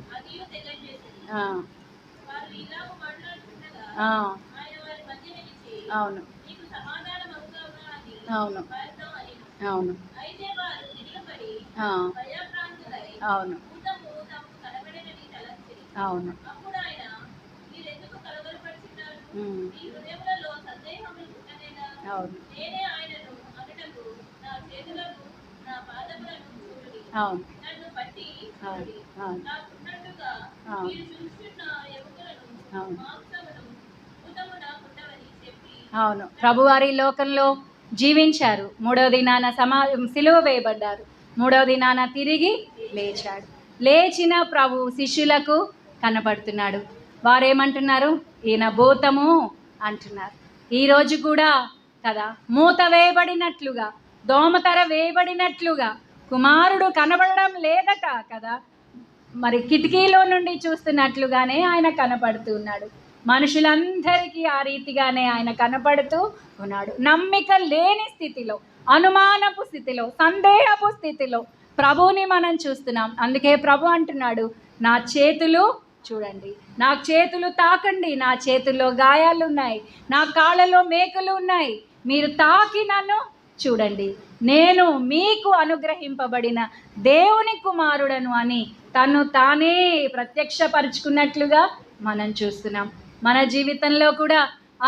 అవును, అవును, అవును, అవును, అవును, అవును, అవును. ప్రభువారి లోకంలో జీవించారు, 3వ దినాన సిలువ వేయబడ్డారు, 3వ దినాన తిరిగి లేచాడు. లేచిన ప్రభు శిష్యులకు కనపడుతున్నాడు. వారేమంటున్నారు? ఈయన భూతము అంటున్నారు. ఈరోజు కూడా కదా మూత వేయబడినట్లుగా, దోమతెర వేయబడినట్లుగా కుమారుడు కనబడడం లేదట కదా. మరి కిటికీలో నుండి చూస్తున్నట్లుగానే ఆయన కనపడుతూ ఉన్నాడు. మనుషులందరికీ ఆ రీతిగానే ఆయన కనపడుతూ ఉన్నాడు. నమ్మిక లేని స్థితిలో, అనుమానపు స్థితిలో, సందేహపు స్థితిలో ప్రభువుని మనం చూస్తున్నాం. అందుకే ప్రభు అంటున్నాడు, నా చేతులు చూడండి, నా చేతులు తాకండి, నా చేతుల్లో గాయాలు ఉన్నాయి, నా కాళ్ళలో మేకలు ఉన్నాయి, మీరు తాకి నన్ను చూడండి, నేను మీకు అనుగ్రహింపబడిన దేవుని కుమారుడను అని తను తానే ప్రత్యక్షపరుచుకున్నట్లుగా మనం చూస్తున్నాం. మన జీవితంలో కూడా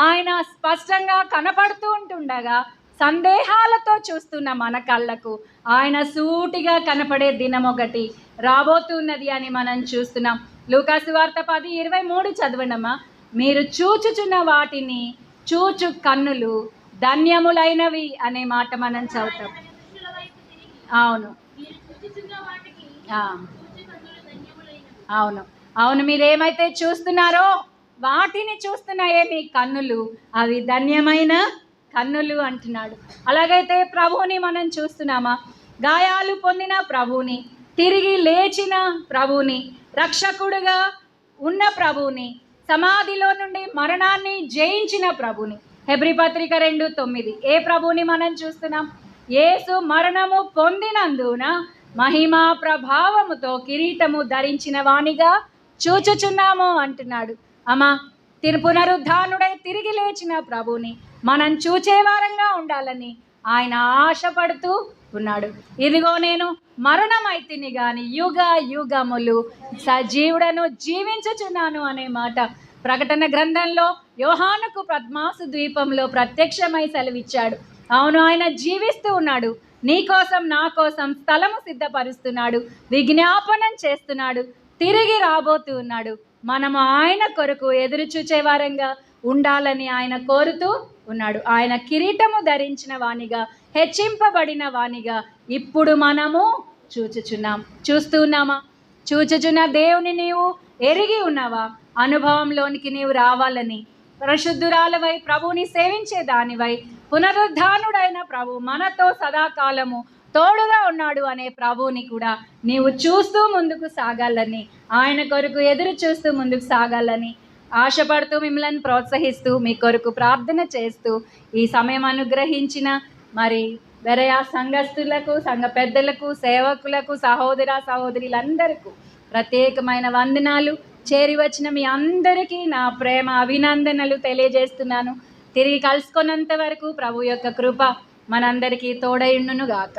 ఆయన స్పష్టంగా కనపడుతూ ఉంటుండగా సందేహాలతో చూస్తున్న మన కళ్ళకు ఆయన సూటిగా కనపడే దినం ఒకటి రాబోతున్నది అని మనం చూస్తున్నాం. లూకాసు వార్త 10:23 చదవండమ్మా. మీరు చూచుచున్న వాటిని చూచు కన్నులు ధన్యములైనవి అనే మాట మనం చదువుతాం. అవును అవును అవును మీరేమైతే చూస్తున్నారో వాటిని చూస్తున్నాయే మీ కన్నులు, అవి ధన్యమైన కన్నులు అంటున్నాడు. అలాగైతే ప్రభువుని మనం చూస్తున్నామా? గాయాలు పొందిన ప్రభువుని, తిరిగి లేచిన ప్రభువుని, రక్షకుడుగా ఉన్న ప్రభువుని, సమాధిలో నుండి మరణాన్ని జయించిన ప్రభుని. హెబ్రీ పత్రిక 2:9 ఏ ప్రభువుని మనం చూస్తున్నాం? యేసు మరణము పొందినందున మహిమా ప్రభావముతో కిరీటము ధరించిన వానిగా చూచుచున్నాము అంటున్నాడు. అమ్మా, పునరుద్ధానుడై తిరిగి లేచిన ప్రభుని మనం చూచేవారంగా ఉండాలని ఆయన ఆశపడుతూ ఉన్నాడు. ఇదిగో నేను మరణమైతిని గాని యుగ యుగములు సజీవుడను జీవించుచున్నాను అనే మాట ప్రకటన గ్రంథంలో యోహానుకు పద్మాసు ద్వీపంలో ప్రత్యక్షమై సెలవిచ్చాడు. అవును, ఆయన జీవిస్తూ ఉన్నాడు. నీ కోసం నా కోసం స్థలము సిద్ధపరుస్తున్నాడు, విజ్ఞాపనం చేస్తున్నాడు, తిరిగి రాబోతూ ఉన్నాడు. మనము ఆయన కొరకు ఎదురు చూచేవారంగా ఉండాలని ఆయన కోరుతూ ఉన్నాడు. ఆయన కిరీటము ధరించిన వానిగా, హెచ్చింపబడిన వానిగా ఇప్పుడు మనము చూస్తున్నామా? చూచుచున్న దేవుని నీవు ఎరిగి ఉన్నావా? అనుభవంలోనికి నీవు రావాలని పరిశుద్ధురాలవై ప్రభువుని సేవించే దానివై పునరుద్ధానుడైన ప్రభు మనతో సదాకాలము తోడుగా ఉన్నాడు అనే ప్రభువుని కూడా నీవు చూస్తూ ముందుకు సాగాలని, ఆయన కొరకు ఎదురు చూస్తూ ముందుకు సాగాలని ఆశపడుతూ మిమ్మల్ని ప్రోత్సహిస్తూ మీ కొరకు ప్రార్థన చేస్తూ ఈ సమయం అనుగ్రహించిన మరి వెరయా సంఘస్థులకు, సంఘ పెద్దలకు, సేవకులకు, సహోదర సహోదరులందరికీ ప్రత్యేకమైన వందనాలు. చేరి వచ్చిన మీ అందరికీ నా ప్రేమ అభినందనలు తెలియజేస్తున్నాను. తిరిగి కలుసుకున్నంత వరకు ప్రభు యొక్క కృప మనందరికీ తోడైండును గాక.